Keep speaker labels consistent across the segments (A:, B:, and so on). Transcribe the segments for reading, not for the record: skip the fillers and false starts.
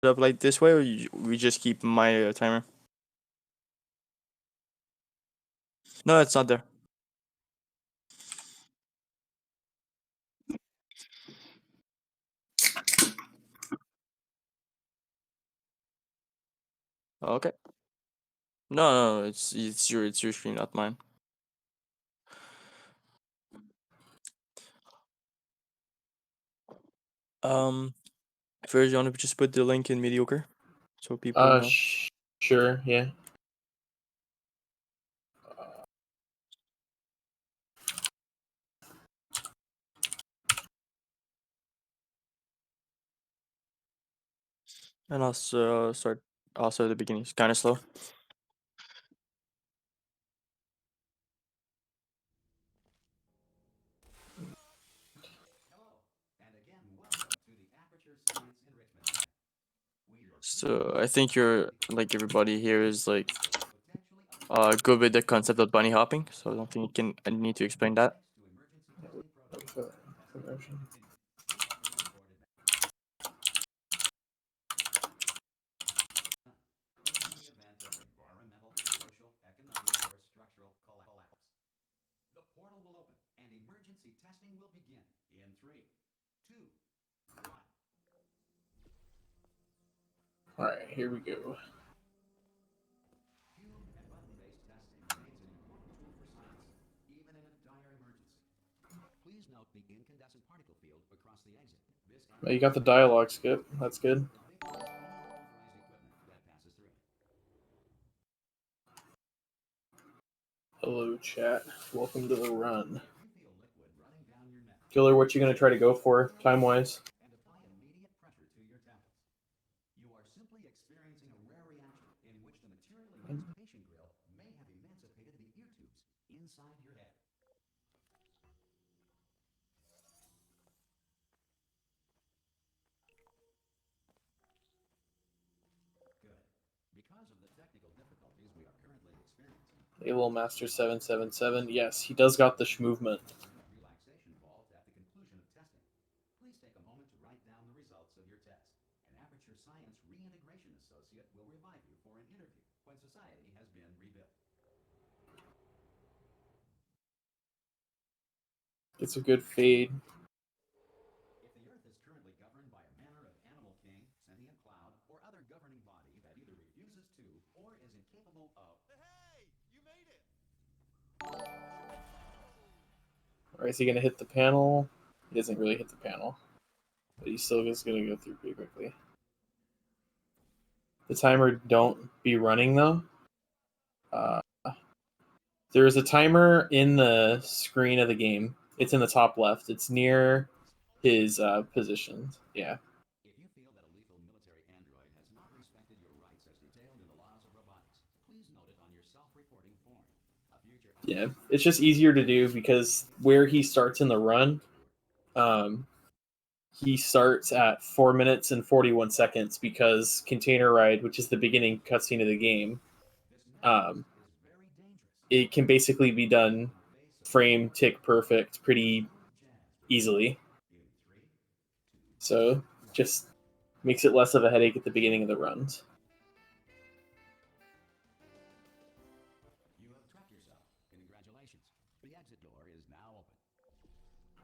A: up like this way, or we just keep my timer? No, it's not there. Okay. No, it's your screen, not mine. First, you want to just put the link in mediocre, so people know.
B: Sure, yeah.
A: And also start also at the beginning. It's kind of slow. So I think you're like everybody here is like good with the concept of bunny hopping. So I don't think I need to explain that.
B: All right, here we go. Oh, you got the dialogue skip. That's good. Hello, chat. Welcome to the run. Killer, what you gonna try to go for time-wise? Able Master 777. Yes, he does got the movement. It's a good fade. Or is he going to hit the panel? He doesn't really hit the panel. But he still is going to go through pretty quickly. The timer don't be running, though. There is a timer in the screen of the game. It's in the top left. It's near his positions. Yeah. Yeah, it's just easier to do because where he starts in the run, he starts at 4 minutes and 41 seconds because Container Ride, which is the beginning cutscene of the game, it can basically be done frame tick perfect pretty easily. So just makes it less of a headache at the beginning of the runs.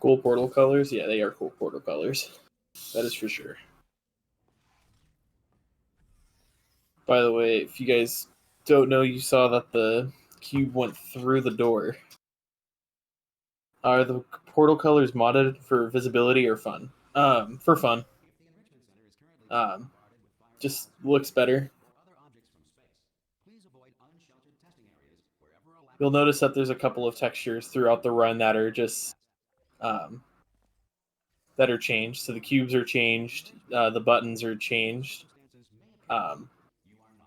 B: Cool portal colors? Yeah, they are cool portal colors. That is for sure. By the way, if you guys don't know, you saw that the cube went through the door. Are the portal colors modded for visibility or fun? For fun. Just looks better. You'll notice that there's a couple of textures throughout the run that are just that are changed. So the cubes are changed, the buttons are changed, and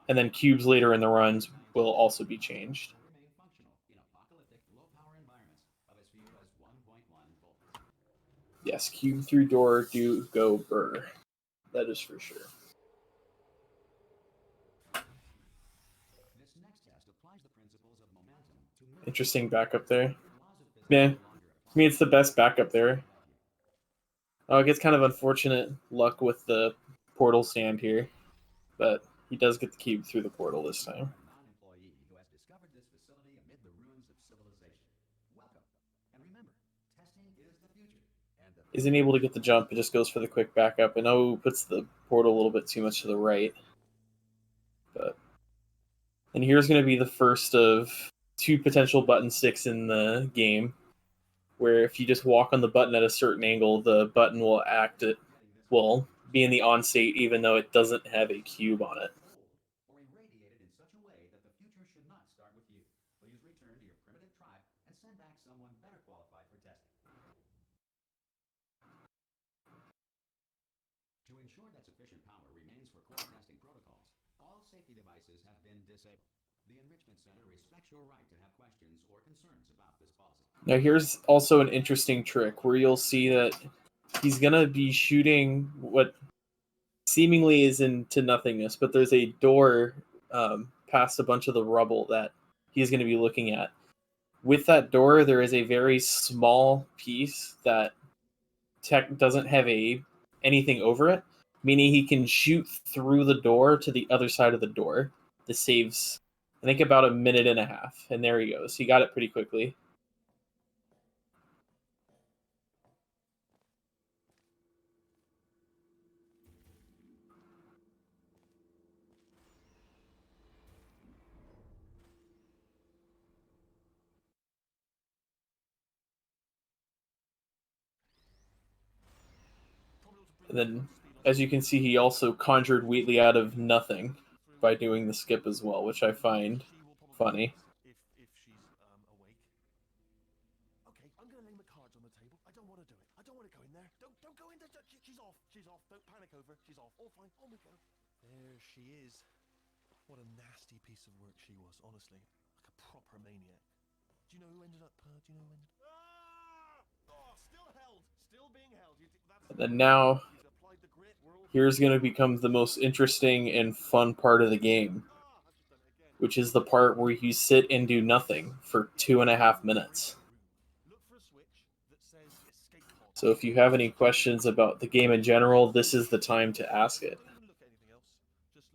B: then cubes later in the runs will also be changed. Yes, cube through door do go burr. That is for sure. Interesting backup there. Yeah, I mean, it's the best backup there. Oh, it gets kind of unfortunate luck with the portal stand here. but he does get the cube through the portal this time.
C: Non-employee who has discovered this facility amid the ruins of civilization. Welcome. And remember, testing is the future. And the
B: Isn't able to get the jump, it just goes for the quick backup, and puts the portal a little bit too much to the right. And here's going to be the first of 2 potential button sticks in the game, where if you just walk on the button at a certain angle, the button will will be in the on state even though it doesn't have a cube on it.
C: or irradiated in such a way that the future should not start with you. Please return to your primitive tribe and send back someone better qualified for testing. To ensure that sufficient power remains for core testing protocols, all safety devices have been disabled. The Enrichment Center respects your right to have questions or concerns about this policy.
B: Now here's also an interesting trick where you'll see that he's going to be shooting what seemingly is into nothingness, but there's a door past a bunch of the rubble that he's going to be looking at. With that door, there is a very small piece that doesn't have anything over it, meaning he can shoot through the door to the other side of the door. This saves, I think, about a minute and a half, and there he goes. He got it pretty quickly. And then, as you can see, he also conjured Wheatley out of nothing by doing the skip as well, which I find funny.
D: If she's awake. Okay, I'm gonna lay my cards on the table. I don't want to do it. I don't want to go in there. Don't go in there. She's off. She's off. Don't panic over. She's off. All fine. On we go. There she is. What a nasty piece of work she was, honestly. Like a proper maniac. Do you know who ended up? Do you know who ended? Oh, still held. Still being held.
B: And then now, here's going to become the most interesting and fun part of the game, which is the part where you sit and do nothing for 2.5 minutes. So if you have any questions about the game in general, this is the time to ask it.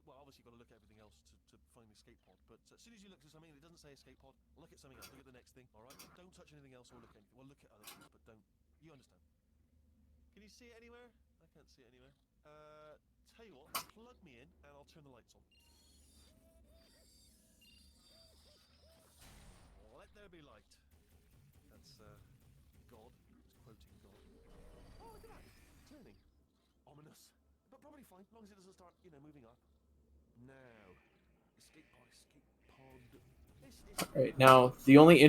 D: Well, obviously you've got to look at everything else to find the escape pod. But as soon as you look at something that doesn't say escape pod, look at something else. Look at the next thing, all right? Don't touch anything else or look at anything. Well, look at other things, but don't. You understand? Can you see it anywhere? I can't see it anywhere. Tell you what, plug me in and I'll turn the lights on. Let there be light. That's God. It's quoting God. Oh, look at that. Turning. Ominous. But probably fine, as long as it doesn't start, moving up. Now, escape pod.
B: All right, now the only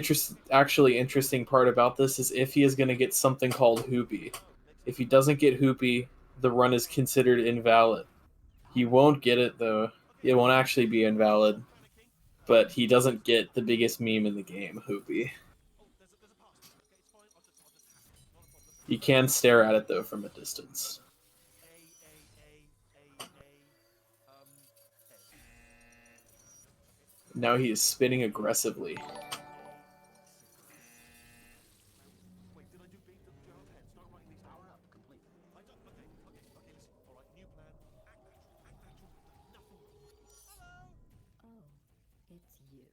B: actually interesting part about this is if he is going to get something called Hoopy. If he doesn't get Hoopy, the run is considered invalid. He won't get it though. It won't actually be invalid, but he doesn't get the biggest meme in the game, Hoopy. You can stare at it though from a distance. Now he is spinning aggressively.
D: Wait, did I do B? Do you have a pen? Start writing these down.
C: Power up completely.
D: I don't. Okay, listen. All right, new plan. Act natural. Nothing. Hello.
E: Oh, it's you.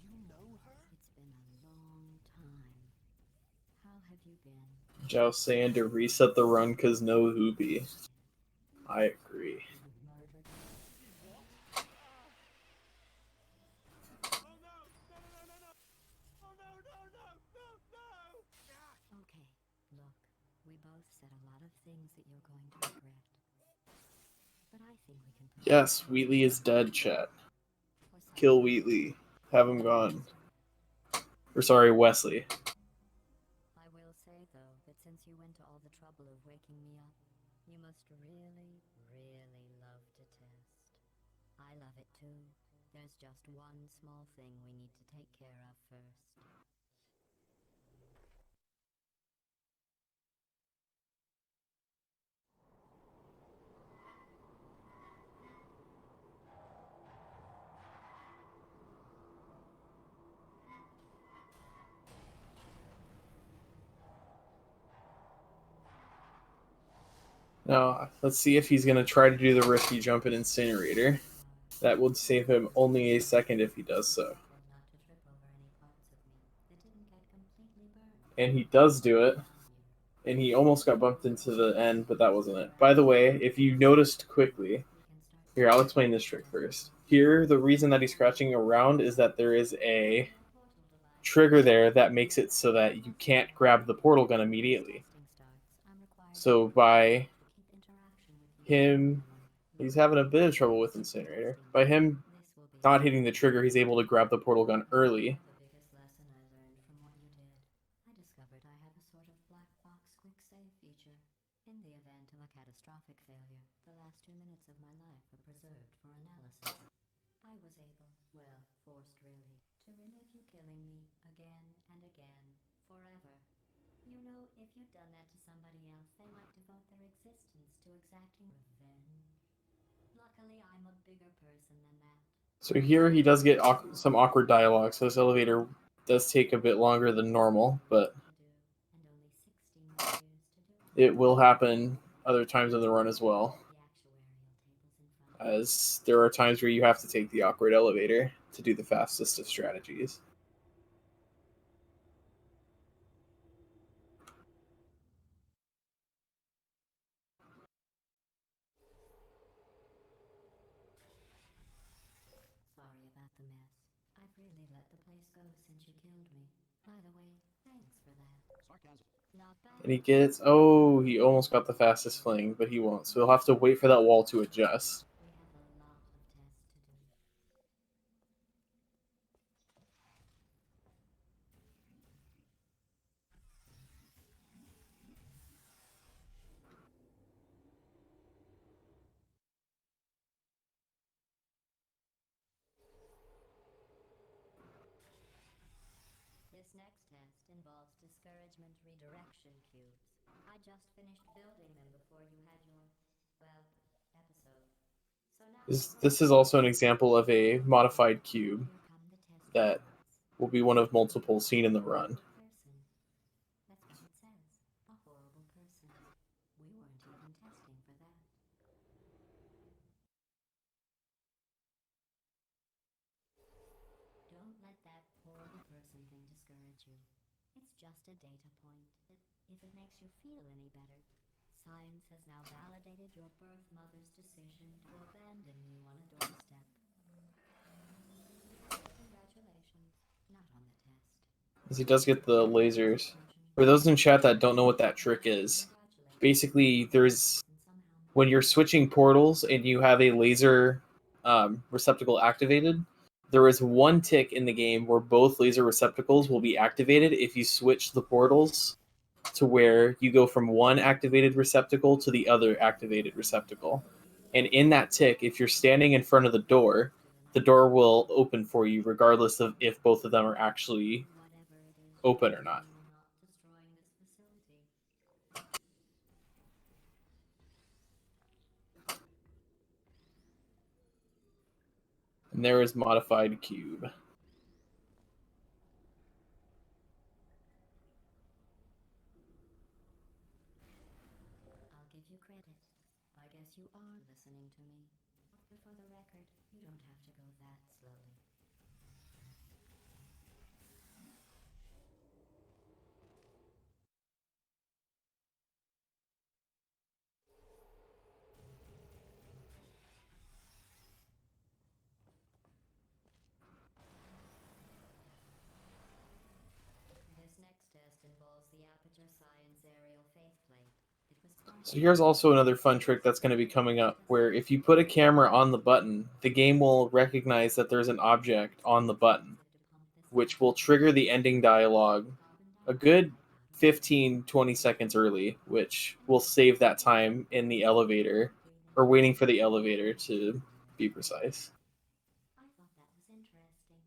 D: You know her?
E: It's been a long time. How have you been?
B: Zhao saying to reset the run because no Hoopy. I agree.
E: Okay, look, we both said a lot of things that you're going to regret. But I think we can...
B: Yes, Wheatley is dead, chat. Kill Wheatley. Have him gone. Or sorry, Wesley.
E: I will say, though, that since you went to all the trouble of waking me up, you must really, really love to test. I love it too. There's just one small thing we need to take care of first.
B: Now, let's see if he's going to try to do the risky jump in Incinerator. That would save him only a second if he does so. And he does do it. And he almost got bumped into the end, but that wasn't it. By the way, if you noticed quickly, here, I'll explain this trick first. Here, the reason that he's scratching around is that there is a trigger there that makes it so that you can't grab the portal gun immediately. So by him, he's having a bit of trouble with Incinerator. By him not hitting the trigger, he's able to grab the portal gun early.
E: In the event of a catastrophic failure, the last 2 minutes of my life were preserved for analysis. I was able, well, forced really, to relive you killing me again and again, forever. You know, if you'd done that to somebody else, they might devote their existence to exacting revenge. Luckily, I'm a bigger person than that.
B: So here he does get some awkward dialogue, so this elevator does take a bit longer than normal, but it will happen other times in the run as well, as there are times where you have to take the awkward elevator to do the fastest of strategies.
E: Sorry about the mess. I've really let the place go since you killed me. By the way, thanks for that.
C: Sarcasm.
E: Not bad.
B: And he gets, oh, he almost got the fastest fling, but he won't. So he'll have to wait for that wall to adjust.
E: We have a lot of tests to do. This next test involves discouragement redirection cubes. I just finished building them before you had your, well, episode. So now
B: This is also an example of a modified cube
E: here come the test
B: that
E: results.
B: will be one of multiple seen in the run.
E: Person. That's what it says. A horrible person. We weren't even testing for that. Don't let that horrible person thing discourage you. It's just a data point. If it makes you feel any better. Science has now validated your birth mother's decision to abandon you on a doorstep. Congratulations. Not on the test.
B: As he does get the lasers. For those in chat that don't know what that trick is, basically there's, when you're switching portals and you have a laser receptacle activated, there is one tick in the game where both laser receptacles will be activated if you switch the portals to where you go from one activated receptacle to the other activated receptacle. And in that tick, if you're standing in front of the door will open for you regardless of if both of them are actually open or not. And there is modified cube.
E: I'll give you credit. I guess you are listening to me. But for the record, you don't have to go that slowly. This next test involves the Aperture Science Aerial Faceplate. It was
B: So here's also another fun trick that's going to be coming up, where if you put a camera on the button, the game will recognize that there's an object on the button, which will trigger the ending dialogue a good 15-20 seconds early, which will save that time in the elevator, or waiting for the elevator to be precise.
E: I thought that was interesting.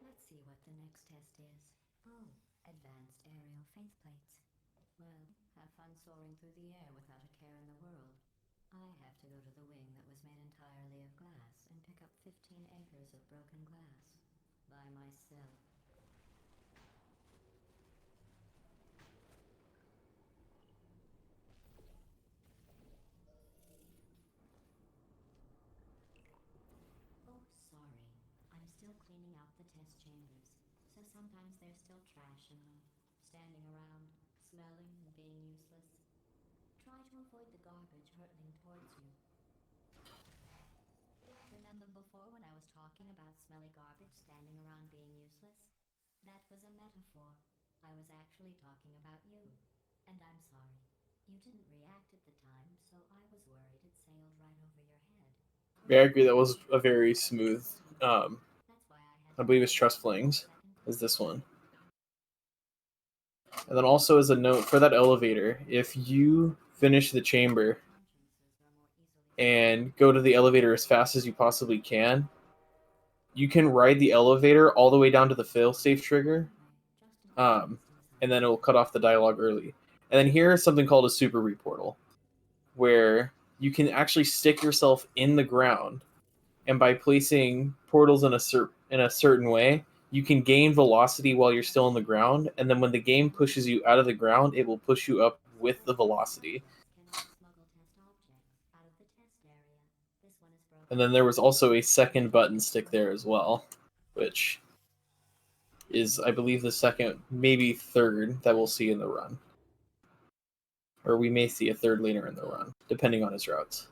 E: Let's see what the next test is. Oh, advanced aerial faceplates. Well, have fun soaring through the air without a care in the world. I have to go to the wing that was made entirely of glass and pick up 15 acres of broken glass. By myself. still cleaning out the test chambers, so sometimes there's still trash in them, standing around, smelling and being useless. Try to avoid the garbage hurtling towards you. Remember before when I was talking about smelly garbage standing around being useless? That was a metaphor. I was actually talking about you. And I'm sorry. You didn't react at the time, so I was worried it sailed right over your head.
B: Yeah, I agree. That was a very smooth.
E: That's why I had
B: I believe it's Trust Flings is this one. And then also as a note for that elevator, if you finish the chamber and go to the elevator as fast as you possibly can, you can ride the elevator all the way down to the failsafe trigger, and then it will cut off the dialogue early. And then here is something called a super reportal, where you can actually stick yourself in the ground, and by placing portals in a certain way, you can gain velocity while you're still on the ground, and then when the game pushes you out of the ground, it will push you up with the velocity. And then there was also a second button stick there as well, which is, I believe, the second, maybe third, that we'll see in the run. Or we may see a third later in the run, depending on his routes.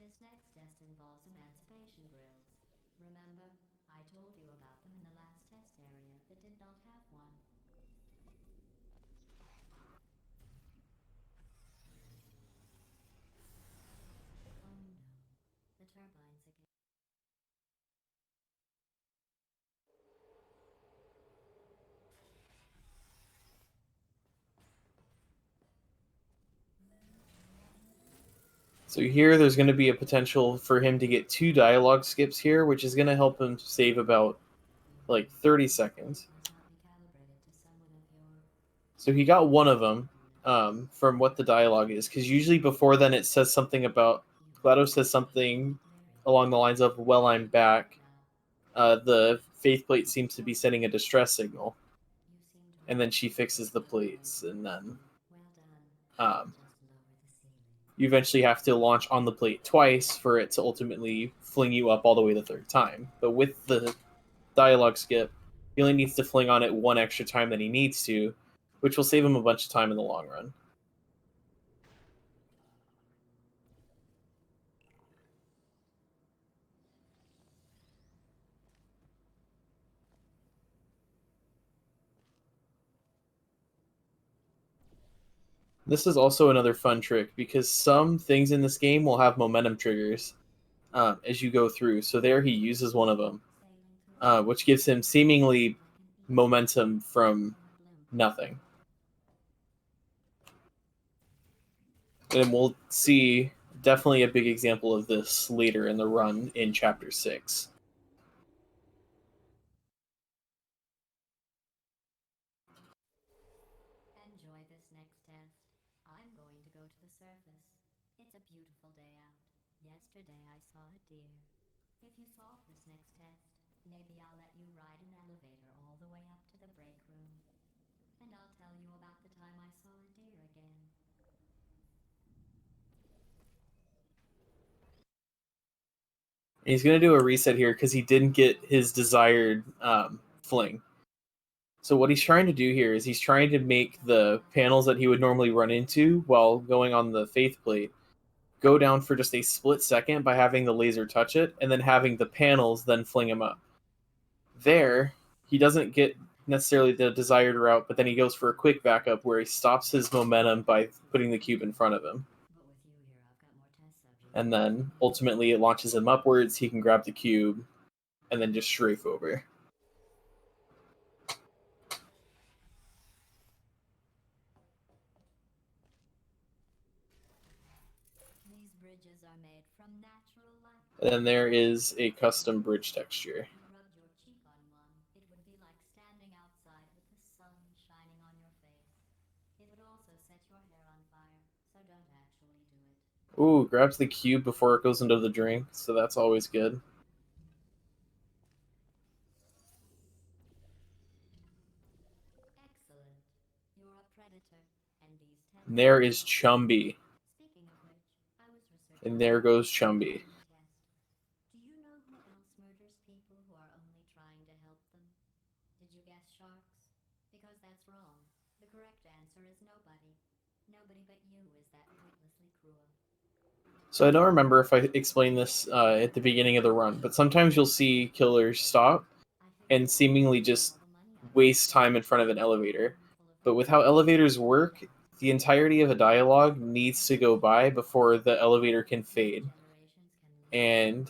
E: This next test involves emancipation grills. Remember, I told you about them in the last test area that did not have one. Oh no, the turbines again.
B: So here there's going to be a potential for him to get 2 dialogue skips here, which is going to help him save about like 30 seconds. So he got one of them from what the dialogue is, because usually before then it says something about, GLaDOS says something along the lines of, well, I'm back. The faith plate seems to be sending a distress signal. And then she fixes the plates, and then you eventually have to launch on the plate twice for it to ultimately fling you up all the way the third time. But with the dialogue skip, he only needs to fling on it one extra time than he needs to, which will save him a bunch of time in the long run. This is also another fun trick, because some things in this game will have momentum triggers as you go through. So there he uses one of them, which gives him seemingly momentum from nothing. And we'll see definitely a big example of this later in the run in Chapter 6.
E: Enjoy this next test. I'm going to go to the surface. It's a beautiful day out. Yesterday I saw a deer. If you solve this next test, maybe I'll let you ride an elevator all the way up to the break room. And I'll tell you about the time I saw a deer again.
B: He's going to do a reset here because he didn't get his desired fling. So what he's trying to do here is he's trying to make the panels that he would normally run into while going on the faith plate go down for just a split second by having the laser touch it, and then having the panels then fling him up. There, he doesn't get necessarily the desired route, but then he goes for a quick backup where he stops his momentum by putting the cube in front of him. And then ultimately it launches him upwards, he can grab the cube, and then just strafe over.
E: These bridges are made from natural light.
B: And then there is a custom bridge texture.
E: If you rubbed your cheek on one, it would be like standing outside with the sun shining on your face. It would also set your hair on fire, so don't actually do it.
B: Ooh, grabs the cube before it goes into the drink, so that's always good.
E: Excellent. You're a predator, and these tests...
B: And there is Chumby.
E: Speaking of which, I was researching...
B: And there goes Chumby.
E: Do you know who else murders people who are only trying to help them? Did you guess sharks? Because that's wrong. The correct answer is nobody. Nobody but you is that pointlessly cruel.
B: So I don't remember if I explained this at the beginning of the run, but sometimes you'll see killers stop and seemingly just waste time in front of an elevator. But with how elevators work, the entirety of a dialogue needs to go by before the elevator can fade. And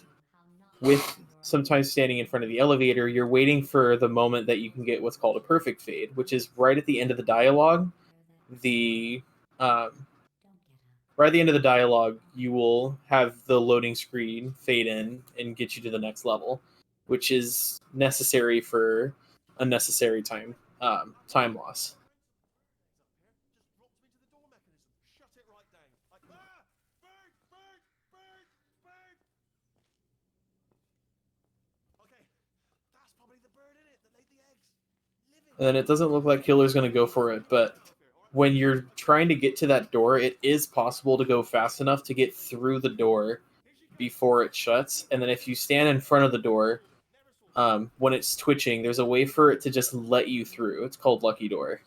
B: with sometimes standing in front of the elevator, you're waiting for the moment that you can get what's called a perfect fade, which is right at the end of the dialogue. Right at the end of the dialogue, you will have the loading screen fade in and get you to the next level, which is necessary for unnecessary time loss.
D: Just dropped me to the door mechanism. Shut it right down. Bird! Okay, that's probably the bird in it that laid the eggs. Living.
B: And then it doesn't look like Killer's going to go for it, but when you're trying to get to that door, it is possible to go fast enough to get through the door before it shuts. And then if you stand in front of the door, when it's twitching, there's a way for it to just let you through. It's called Lucky Door,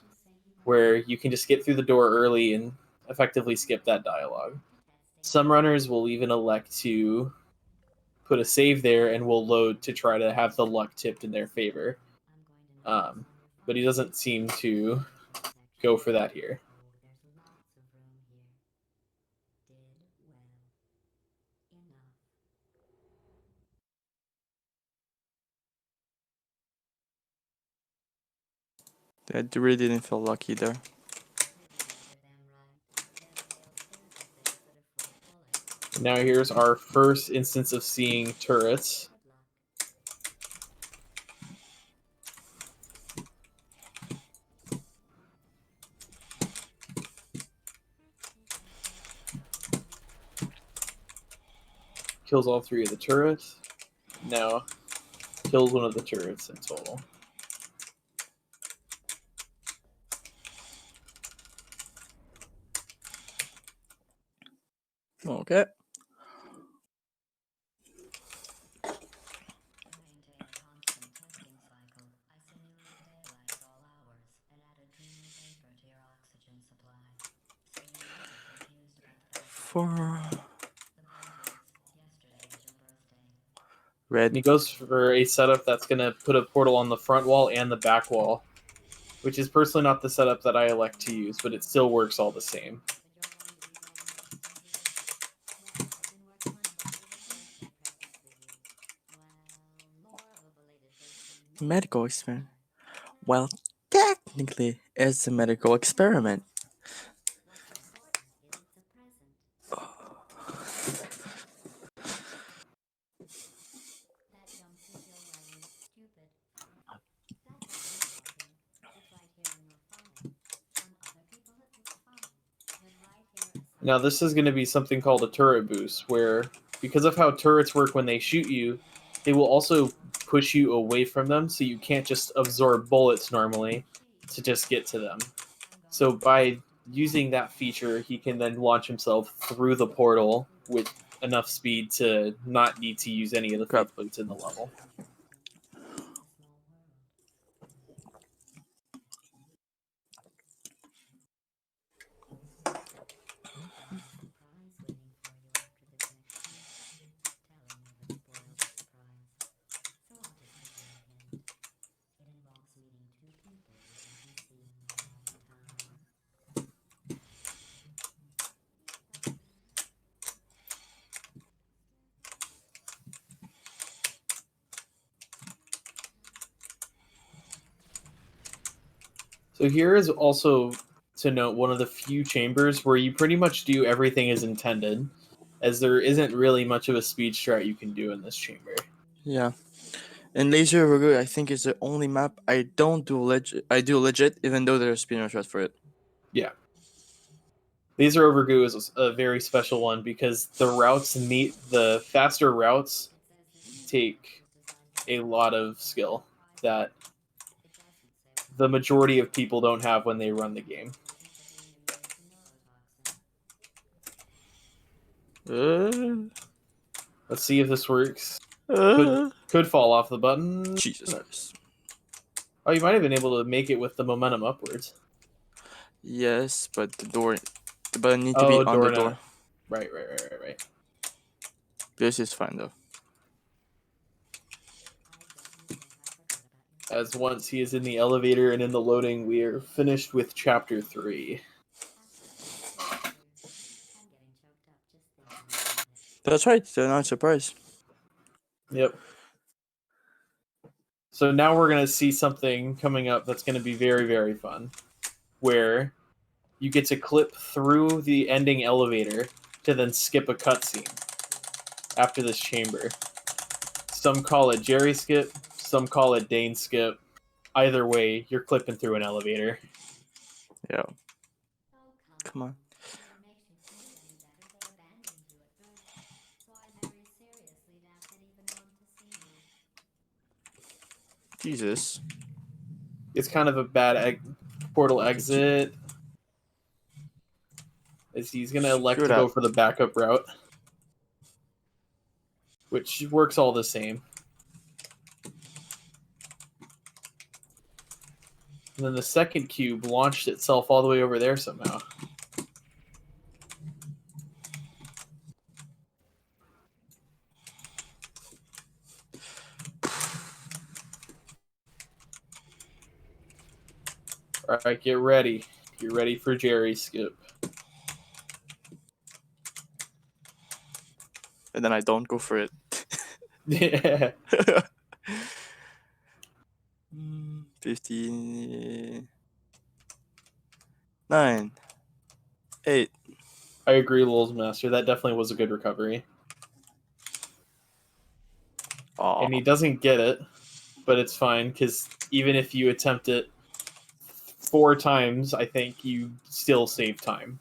B: where you can just get through the door early and effectively skip that dialogue. Some runners will even elect to put a save there and will load to try to have the luck tipped in their favor. But he doesn't seem to go for that here.
E: There's lots of room here. Did well. Enough.
A: That really didn't feel lucky there.
B: Now here's our first instance of seeing turrets. Kills all three of the turrets. Now kills one of the turrets in total.
A: Okay. For
B: And he
A: red.
B: goes for a setup that's going to put a portal on the front wall and the back wall, which is personally not the setup that I elect to use, but it still works all the same.
A: Medical experiment. Well, technically, it's a medical experiment.
B: Now this is going to be something called a turret boost, where because of how turrets work when they shoot you, they will also push you away from them, so you can't just absorb bullets normally to just get to them. So by using that feature, he can then launch himself through the portal with enough speed to not need to use any of the
A: Crap.
B: faith boots in the level. So here is also, to note, one of the few chambers where you pretty much do everything as intended, as there isn't really much of a speed strat you can do in this chamber.
A: Yeah. And Laser Overgood, I think, is the only map I don't do legit. I do legit, even though there's a speedrun strat for it.
B: Yeah. Laser Overgoo is a very special one because the faster routes take a lot of skill that the majority of people don't have when they run the game. Let's see if this works.
A: uh.
B: Could fall off the button.
A: Jesus Christ.
B: Oh, you might have been able to make it with the momentum upwards.
A: Yes, but the button need to
B: Oh,
A: be on the
B: door
A: door.
B: nut. Right.
A: This is fine though.
B: As once he is in the elevator and in the loading, we are finished with chapter 3.
A: That's right. They're not surprised.
B: Yep. So now we're going to see something coming up that's going to be very, very fun. Where you get to clip through the ending elevator to then skip a cutscene after this chamber. Some call it Jerry skip, some call it Dane skip. Either way, you're clipping through an elevator.
A: Yeah. Come on. Jesus.
B: It's kind of a bad portal exit. As he's going to elect
A: Screw
B: to
A: it
B: go
A: up.
B: for the backup route. Which works all the same. And then the second cube launched itself all the way over there somehow. Alright, get ready. Get ready for Jerry skip.
A: And then I don't go for it.
B: Yeah.
A: 15. 9. 8.
B: I agree, Lulz Master. That definitely was a good recovery.
A: Aw.
B: And he doesn't get it, but it's fine, because even if you attempt it 4 times, I think you still save time.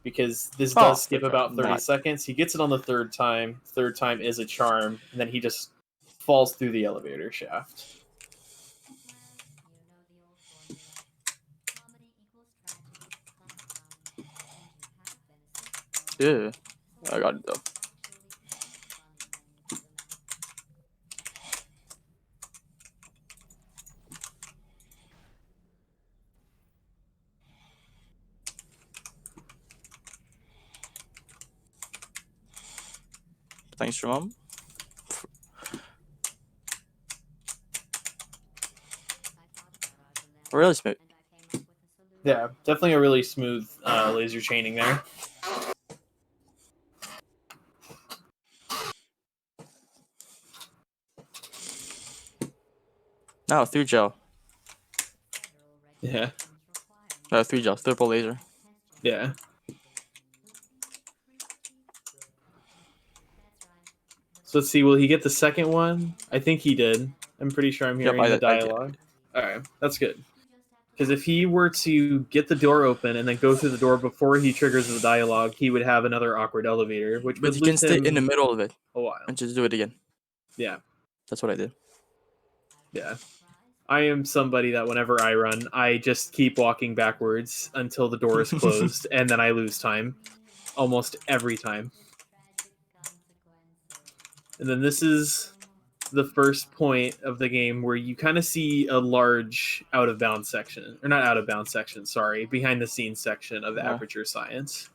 B: Because this does skip
A: third
B: about
A: time.
B: 30
A: Not-
B: seconds. He gets it on the 3rd time. 3rd time is a charm, and then he just falls through the elevator shaft.
A: Yeah. I got it though. Thanks, your mom. Really smooth.
B: Yeah, definitely a really smooth laser chaining there.
A: Now 3 gel.
B: Yeah.
A: 3 gel. Triple laser.
B: Yeah. So let's see, will he get the second one? I think he did. I'm pretty sure I'm hearing the
A: I did.
B: dialogue. Alright, that's good. Because if he were to get the door open and then go through the door before he triggers the dialogue, he would have another awkward elevator, which
A: But
B: would
A: you can
B: lose
A: stay
B: him
A: in the middle of it
B: a while.
A: and just do it again.
B: Yeah,
A: That's what I did.
B: yeah. I am somebody that whenever I run, I just keep walking backwards until the door is closed, and then I lose time. Almost every time. And then this is the first point of the game where you kind of see a large out-of-bounds section. Or not out-of-bounds section, sorry. Behind-the-scenes section of
A: Yeah.
B: Aperture Science.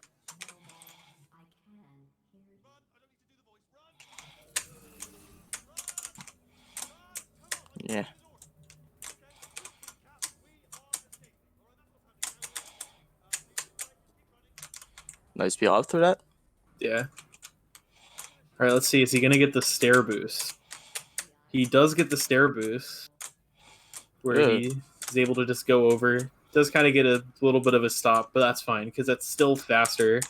A: Yeah. Nice be after that.
B: Yeah. Alright, let's see. Is he going to get the stair boost? He does get the stair boost. Where
A: Yeah.
B: he is able to just go over. Does kind of get a little bit of a stop, but that's fine, because that's still faster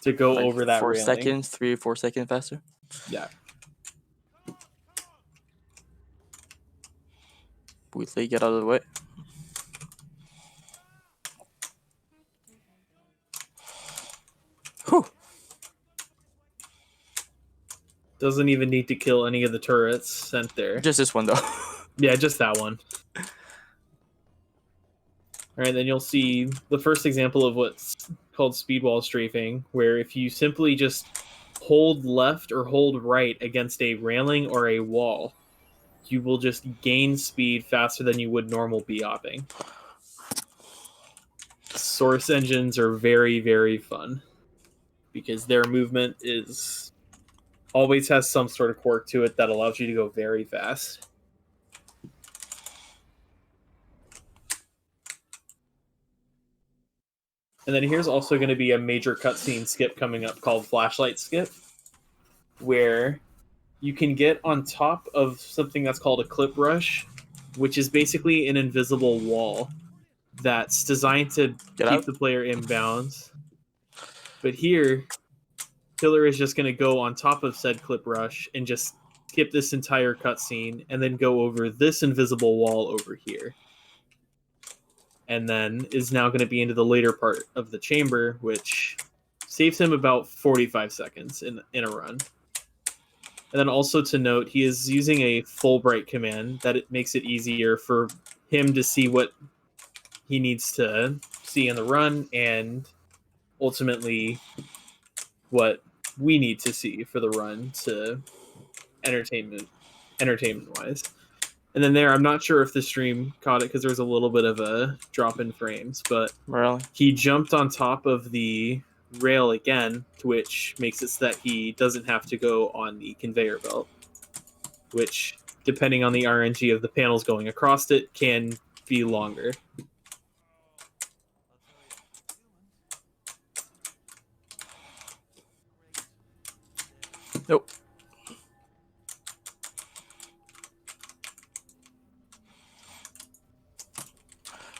B: to go
A: Like
B: over that
A: 4
B: railing.
A: seconds, 3 or 4 seconds faster.
B: Yeah.
A: Quickly get out of the way. Whew.
B: Doesn't even need to kill any of the turrets sent there.
A: Just this one though.
B: Yeah, just that one. Alright, then you'll see the first example of what's called speed wall strafing, where if you simply just hold left or hold right against a railing or a wall, you will just gain speed faster than you would normal B-hopping. Source engines are very, very fun because their movement is always has some sort of quirk to it that allows you to go very fast. And then here's also going to be a major cutscene skip coming up called Flashlight Skip, where you can get on top of something that's called a clip rush, which is basically an invisible wall that's designed to
A: Get
B: keep
A: out.
B: the player in bounds. But here, Killer is just going to go on top of said clip rush and just skip this entire cutscene and then go over this invisible wall over here. And then is now going to be into the later part of the chamber, which saves him about 45 seconds in a run. And then also to note, he is using a Fulbright command that it makes it easier for him to see what he needs to see in the run and ultimately what we need to see for the run to entertainment wise. And then there, I'm not sure if the stream caught it because there was a little bit of a drop in frames, but
A: Really?
B: he jumped on top of the rail again, which makes it so that he doesn't have to go on the conveyor belt, which, depending on the RNG of the panels going across it, can be longer.
A: Nope.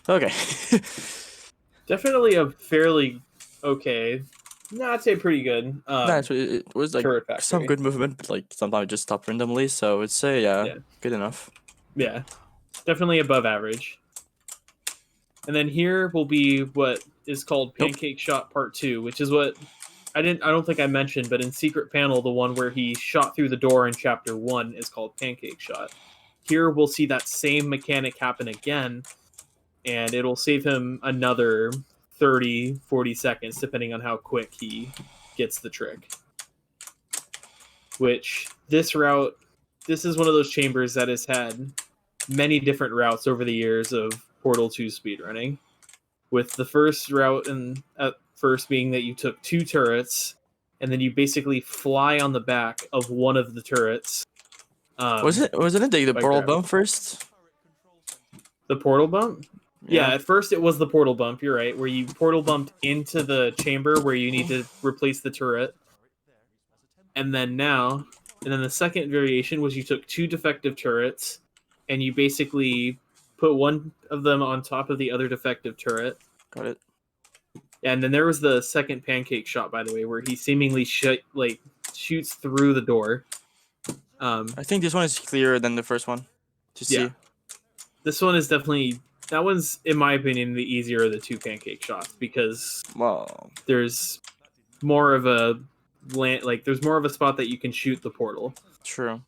A: Okay.
B: Definitely a fairly okay, no, I'd say pretty good.
A: Nice. It was like
B: Turret
A: some
B: Factory.
A: good movement, but like sometimes it just stopped randomly. So I would say
B: Yeah.
A: good enough.
B: Yeah, definitely above average. And then here will be what is called Pancake Shot Part 2, which is what I don't think I mentioned, but in Secret Panel, the one where he shot through the door in Chapter 1 is called Pancake Shot. Here we'll see that same mechanic happen again, and it'll save him another 30, 40 seconds, depending on how quick he gets the trick. Which, this route, this is one of those chambers that has had many different routes over the years of Portal 2 speedrunning. With the first route and at first being that you took 2 turrets, and then you basically fly on the back of one of the turrets.
A: Wasn't it the
B: by
A: portal
B: grabbing-
A: bump first?
B: The portal bump? Yeah, at first it was the portal bump, you're right, where you portal bumped into the chamber where you need to replace the turret. And then the second variation was you took 2 defective turrets, and you basically put one of them on top of the other defective turret.
A: Got it.
B: And then there was the second pancake shot, by the way, where he seemingly shoots through the door.
A: I think this one is clearer than the first one to see.
B: Yeah. This one is definitely, that one's, in my opinion, the easier of the 2 pancake shots because
A: Wow.
B: there's more of a there's more of a spot that you can shoot the portal.
A: True.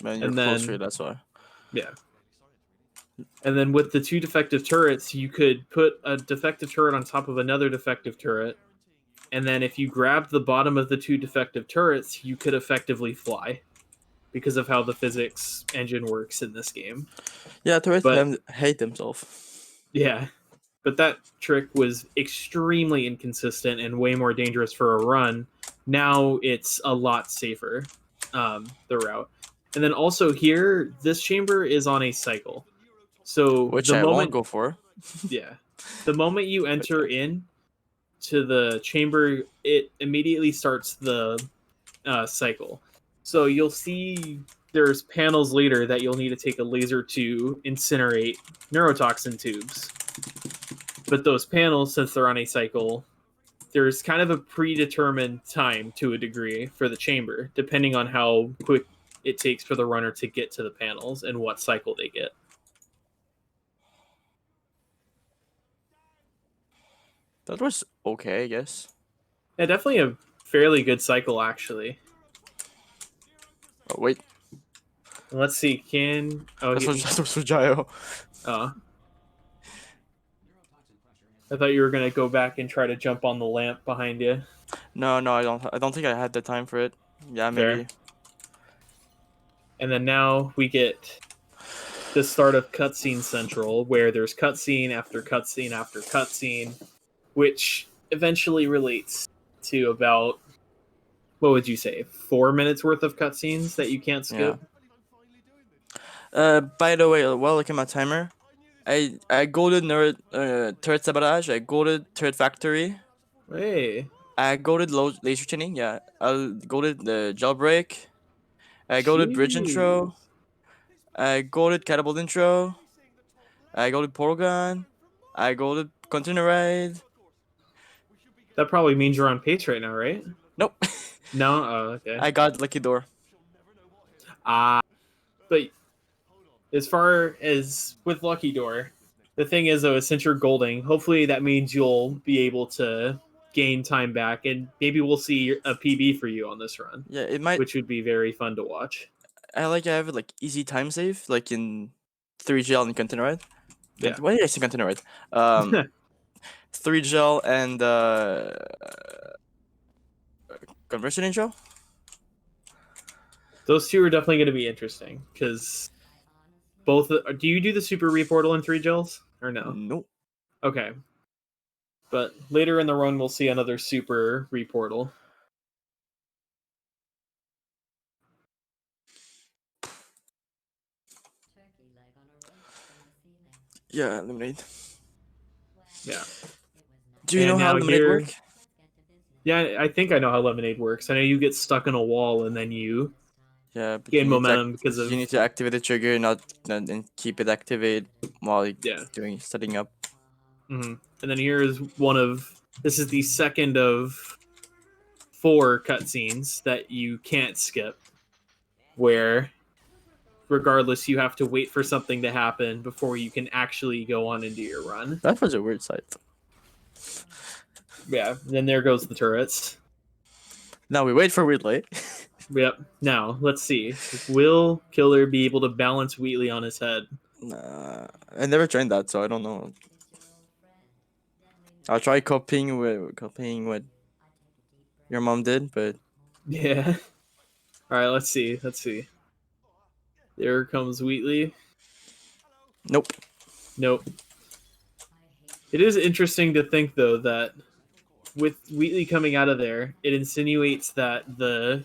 A: Man, you're
B: And then-
A: closer, that's why.
B: Yeah. And then with the 2 defective turrets, you could put a defective turret on top of another defective turret. And then if you grabbed the bottom of the 2 defective turrets, you could effectively fly because of how the physics engine works in this game.
A: Yeah, turrets
B: But-
A: hate themselves.
B: Yeah. But that trick was extremely inconsistent and way more dangerous for a run. Now it's a lot safer, the route. And then also here, this chamber is on a cycle. So
A: Which
B: the
A: I
B: moment,
A: won't go for.
B: yeah, the moment you enter in to the chamber, it immediately starts the cycle. So you'll see there's panels later that you'll need to take a laser to incinerate neurotoxin tubes. But those panels, since they're on a cycle, there's kind of a predetermined time to a degree for the chamber, depending on how quick it takes for the runner to get to the panels and what cycle they get.
A: That was okay, I guess.
B: Yeah, definitely a fairly good cycle, actually.
A: Oh, wait.
B: Let's see, can... Oh,
A: That was for Jayo.
B: I thought you were going to go back and try to jump on the lamp behind you.
A: No, no, I don't. I don't think I had the time for it. Yeah,
B: Fair.
A: maybe.
B: And then now we get the start of Cutscene Central, where there's cutscene after cutscene after cutscene, which eventually relates to about, what would you say, 4 minutes worth of cutscenes that you can't skip?
A: By the way, while looking at my timer, I golded nerd turret sabotage. I golded turret factory.
B: Hey,
A: I golded laser tuning. Yeah, I golded the jailbreak. I golded bridge intro.
B: jeez.
A: I golded catapult intro. I golded portal gun. I golded container ride.
B: That probably means you're on pace right now, right?
A: Nope.
B: No? Oh, okay.
A: I got lucky door.
B: But as far as with Lucky Door, the thing is, though, is since you're golding, hopefully that means you'll be able to gain time back, and maybe we'll see a PB for you on this run,
A: Yeah, it might.
B: which would be very fun to watch.
A: I have like easy time save, like in 3GL and container ride.
B: Yeah.
A: Why did I say container ride? 3GL and conversion intro.
B: Those two are definitely going to be interesting, because both... Do you do the Super Reportal in 3 gels, or no?
A: Nope.
B: Okay. But later in the run, we'll see another Super Reportal.
E: Turkey leg on a roast from the ceiling.
A: Yeah, lemonade.
B: Yeah.
A: Do you
B: And
A: know how
B: now
A: lemonade
B: here-
A: work?
E: Let's get to business.
B: Yeah, I think I know how Lemonade works. I know you get stuck in a wall, and then you
A: Yeah, but
B: gain
A: you need to
B: momentum because of...
A: you need to activate the trigger, not and keep it activated while you're
B: Yeah.
A: doing setting up.
B: Mm-hmm. And then here is one of... This is the second of 4 cutscenes that you can't skip, where regardless you have to wait for something to happen before you can actually go on into your run.
A: That was a weird sight.
B: Yeah, then there goes the turrets.
A: Now we wait for Wheatley.
B: Yep. Now, let's see. Will Killer be able to balance Wheatley on his head?
A: Nah, I never tried that, so I don't know. I'll try copying what your mom did, but
B: Yeah. Alright, let's see. Let's see. There comes Wheatley.
A: nope.
B: Nope. It is interesting to think, though, that with Wheatley coming out of there, it insinuates that the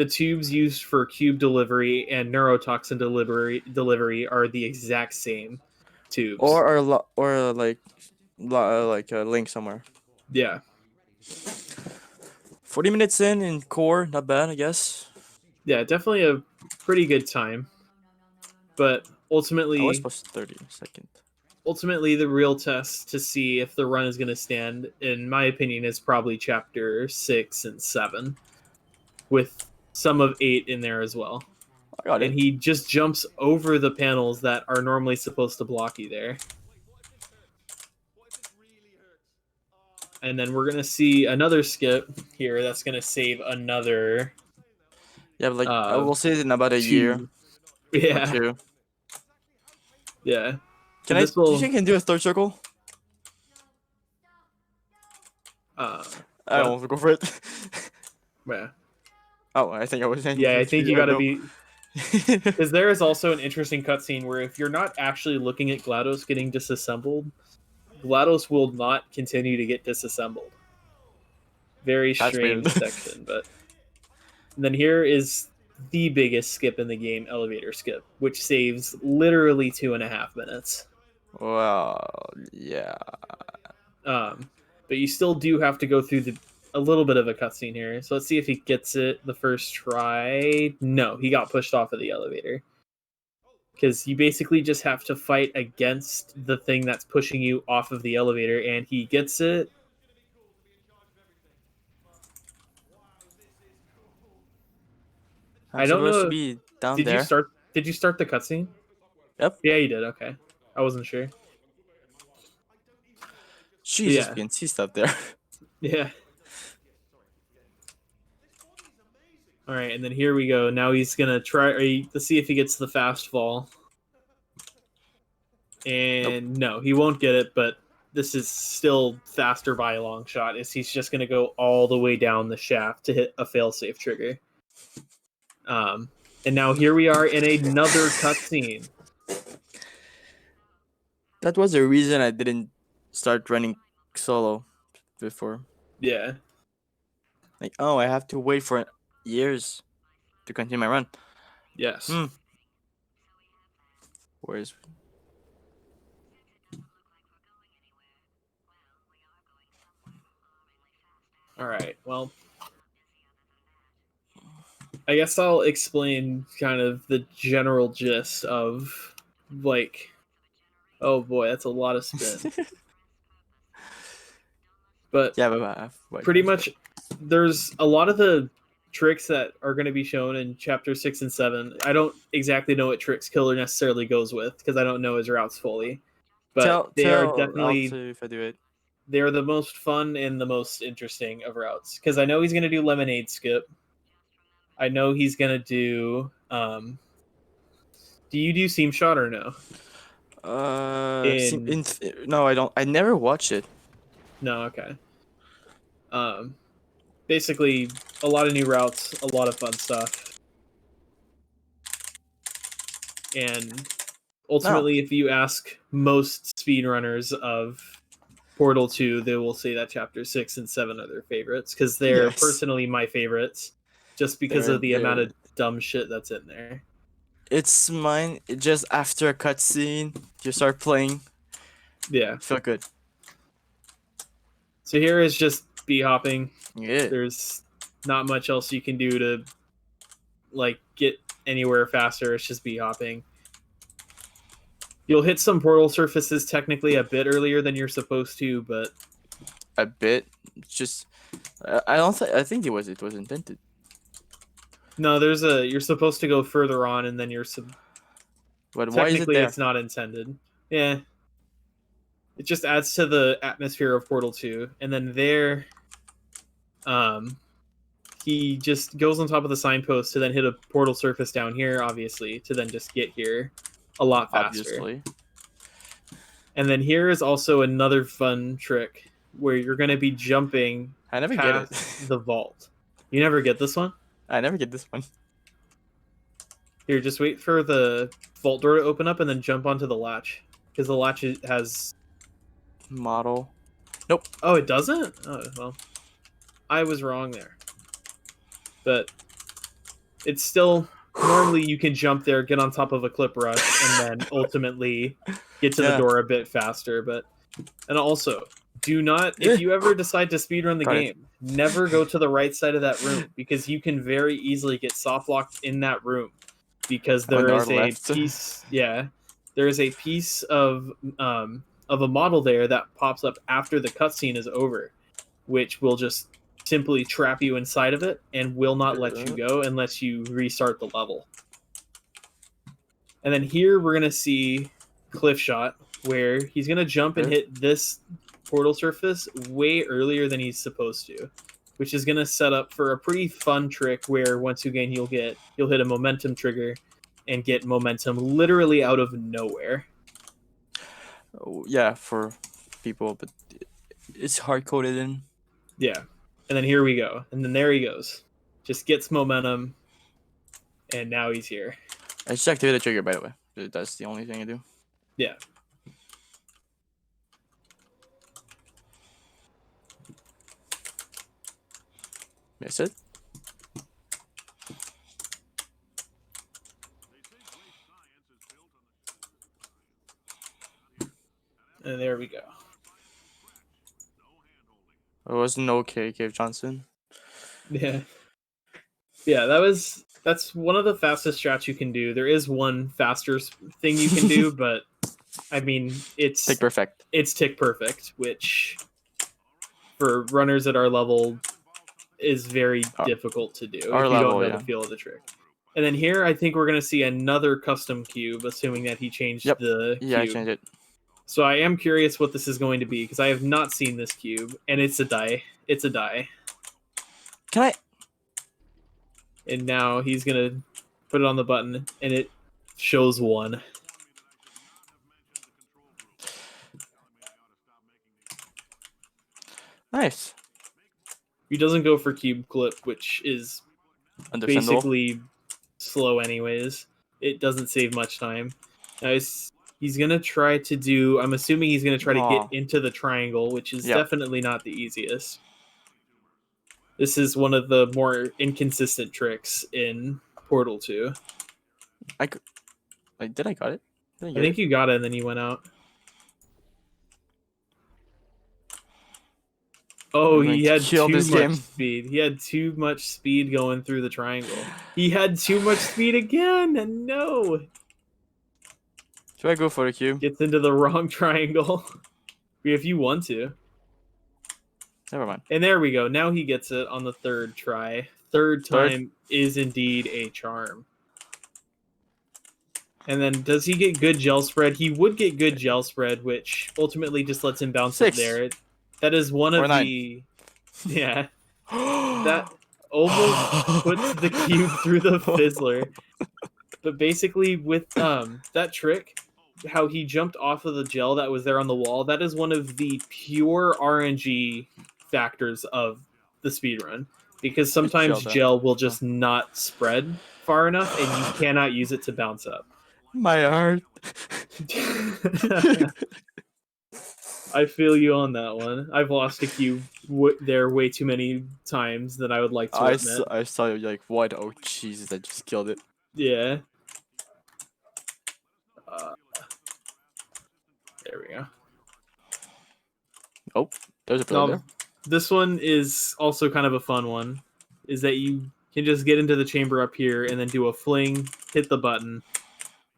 B: tubes used for cube delivery and neurotoxin delivery are the exact same tubes.
A: or like a link somewhere.
B: Yeah.
A: 40 minutes in core, not bad, I guess.
B: Yeah, definitely a pretty good time. But
A: I was
B: ultimately,
A: supposed to 30 second.
B: the real test to see if the run is going to stand, in my opinion, is probably chapter 6 and 7, with some of 8 in there as well.
A: I got
B: And
A: it.
B: he just jumps over the panels that are normally supposed to block you there. And then we're going to see another skip here that's going to save another...
A: Yeah, but like I will say it in about a
B: 2.
A: year or
B: Yeah,
A: 2.
B: yeah.
A: Can
B: And
A: I?
B: this will...
A: Do you think I can do a third circle?
B: Uh,
A: I don't want to go for it.
B: yeah.
A: Oh, I think I was.
B: Yeah, I think you got to be...
A: be.
B: Because there is also an interesting cutscene where if you're not actually looking at GLaDOS getting disassembled, GLaDOS will not continue to get disassembled. Very
A: That's
B: strange
A: weird.
B: section, but... And then here is the biggest skip in the game, elevator skip, which saves literally 2.5 minutes.
A: Well, yeah.
B: But you still do have to go through a little bit of a cutscene here. So let's see if he gets it the first try. No, he got pushed off of the elevator. Because you basically just have to fight against the thing that's pushing you off of the elevator, and he gets it.
A: I'm
B: I don't
A: supposed
B: know.
A: to be down
B: Did
A: there.
B: you start the cutscene?
A: Yep.
B: Yeah, you did. Okay, I wasn't sure.
A: Jesus,
B: Yeah.
A: we can see stuff there.
B: Yeah. All right, and then here we go. Now he's gonna try to see if he gets the fast fall. And no, he won't get it. But this is still faster by a long shot, is he's just going to go all the way down the shaft to hit a failsafe trigger. And now here we are in another cutscene.
A: That was the reason I didn't start running solo before.
B: Yeah.
A: Like, oh, I have to wait for years to continue my run.
B: Yes.
A: Whereas,
B: All right. Well, I guess I'll explain kind of the general gist of, like, oh boy, that's a lot of spin. But
A: yeah, but
B: pretty much there's a lot of the tricks that are going to be shown in chapter 6 and 7. I don't exactly know what tricks Killer necessarily goes with because I don't know his routes fully. But they are definitely,
A: if I do it.
B: they're the most fun and the most interesting of routes. Because I know he's going to do Lemonade Skip. I know he's going to do... do you do Seam Shot or no?
A: No, I don't. I never watched it.
B: No, okay. Basically, a lot of new routes, a lot of fun stuff. And ultimately, if you ask most speedrunners of Portal 2, they will say that Chapter 6 and 7 are their favorites, because they're personally my favorites, just because of the amount of dumb shit that's in there.
A: It's mine. Just after a cutscene, you start playing.
B: Yeah.
A: Feel good.
B: So here is just B-hopping.
A: Yeah.
B: There's not much else you can do to, like, get anywhere faster. It's just B-hopping. You'll hit some portal surfaces technically a bit earlier than you're supposed to, but
A: a bit. Just I think it was intended.
B: No, there's you're supposed to go further on, and then you're
A: But why is it there?
B: It's not intended. Yeah, it just adds to the atmosphere of Portal 2, and then there, he just goes on top of the signpost to then hit a portal surface down here, obviously, to then just get here a lot faster.
A: Obviously.
B: And then here is also another fun trick where you're going to be jumping
A: I never
B: past
A: get it.
B: the vault. You never get this one?
A: I never get this one.
B: Here, just wait for the vault door to open up and then jump onto the latch. Because the latch has...
A: Model. Nope.
B: Oh, it doesn't? Oh, well. I was wrong there. But it's still... Normally you can jump there, get on top of a clip rush, and then ultimately get to the door a bit faster. But and also, do not... If you ever decide to speedrun the game, never go to the right side of that room. Because you can very easily get soft-locked in that room. Because there is a piece... Yeah. There is a piece of a model there that pops up after the cutscene is over, which will just simply trap you inside of it and will not let you go unless you restart the level. And then here we're going to see Cliff Shot, where he's going to jump and hit this portal surface way earlier than he's supposed to, which is going to set up for a pretty fun trick where once again you'll hit a momentum trigger and get momentum literally out of nowhere.
A: Oh, yeah, for people, but it's hard-coded in.
B: Yeah. And then here we go. And then there he goes. Just gets momentum. And now he's here.
A: I just activated the trigger, by the way. That's the only thing I do.
B: Yeah.
A: That's it.
B: And there we go.
A: It wasn't okay, Cave Johnson.
B: Yeah. Yeah, that's one of the fastest strats you can do. There is one faster thing you can do, but I mean, it's
A: Tick perfect.
B: It's tick perfect, which for runners at our level is very difficult to do if you don't know the feel of the trick. And then here, I think we're going to see another custom cube, assuming that he changed the cube.
A: Yeah, I changed it.
B: So I am curious what this is going to be, because I have not seen this cube, and it's a die. It's a die.
A: Can I...
B: And now he's going to put it on the button, and it shows 1.
A: Nice.
B: He doesn't go for cube clip, which is
A: Understandable.
B: basically slow anyways. It doesn't save much time. He's gonna try to do. I'm assuming he's gonna try to get
A: Aw.
B: into the triangle, which is
A: Yeah.
B: definitely not the easiest. This is one of the more inconsistent tricks in Portal 2.
A: Did I got it? Did I
B: I
A: get
B: think
A: it?
B: you got it, and then you went out. Oh,
A: I'm going
B: he
A: to
B: had
A: kill
B: too
A: this
B: much
A: game.
B: speed. He had too much speed going through the triangle. He had too much speed again, and no!
A: Should I go for the cube?
B: Gets into the wrong triangle. If you want to.
A: Never mind.
B: And there we go. Now he gets it on the third try. Third time is indeed a charm. And then does he get good gel spread? He would get good gel spread, which ultimately just lets him bounce up
A: 6.
B: there. That is one
A: Or
B: of
A: 9.
B: the... Yeah. That almost puts the cube through the fizzler. But basically with that trick, how he jumped off of the gel that was there on the wall, that is one of the pure RNG factors of the speedrun. Because sometimes
A: gel
B: gel will just not spread far enough and you cannot use it to bounce up.
A: My heart.
B: I feel you on that one. I've lost a cube there way too many times than I would like to admit.
A: I saw you like, what? Oh, Jesus, I just killed it.
B: Yeah. There we go.
A: Oh, there's a pillar there.
B: This one is also kind of a fun one. Is that you can just get into the chamber up here and then do a fling, hit the button,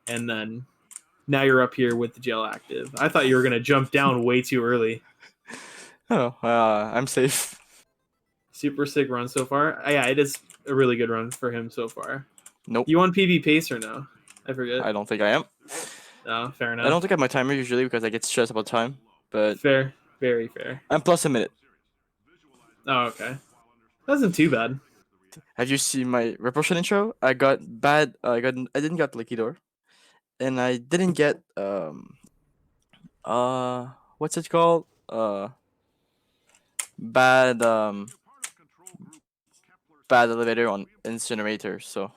B: and then now you're up here with the gel active. I thought you were going to jump down way too early.
A: Oh, I'm safe.
B: Super sick run so far. Yeah, it is a really good run for him so far.
A: Nope.
B: You on PB pace or no? I forget.
A: I don't think I am.
B: No, fair enough.
A: I don't think I have my timer usually because I get stressed about time. But
B: Fair. Very fair.
A: I'm plus a minute.
B: Oh, okay. Wasn't too bad.
A: Have you seen my Repression intro? I got bad. I didn't get Lucky Door, and I didn't get what's it called? Bad bad elevator on Incinerator. So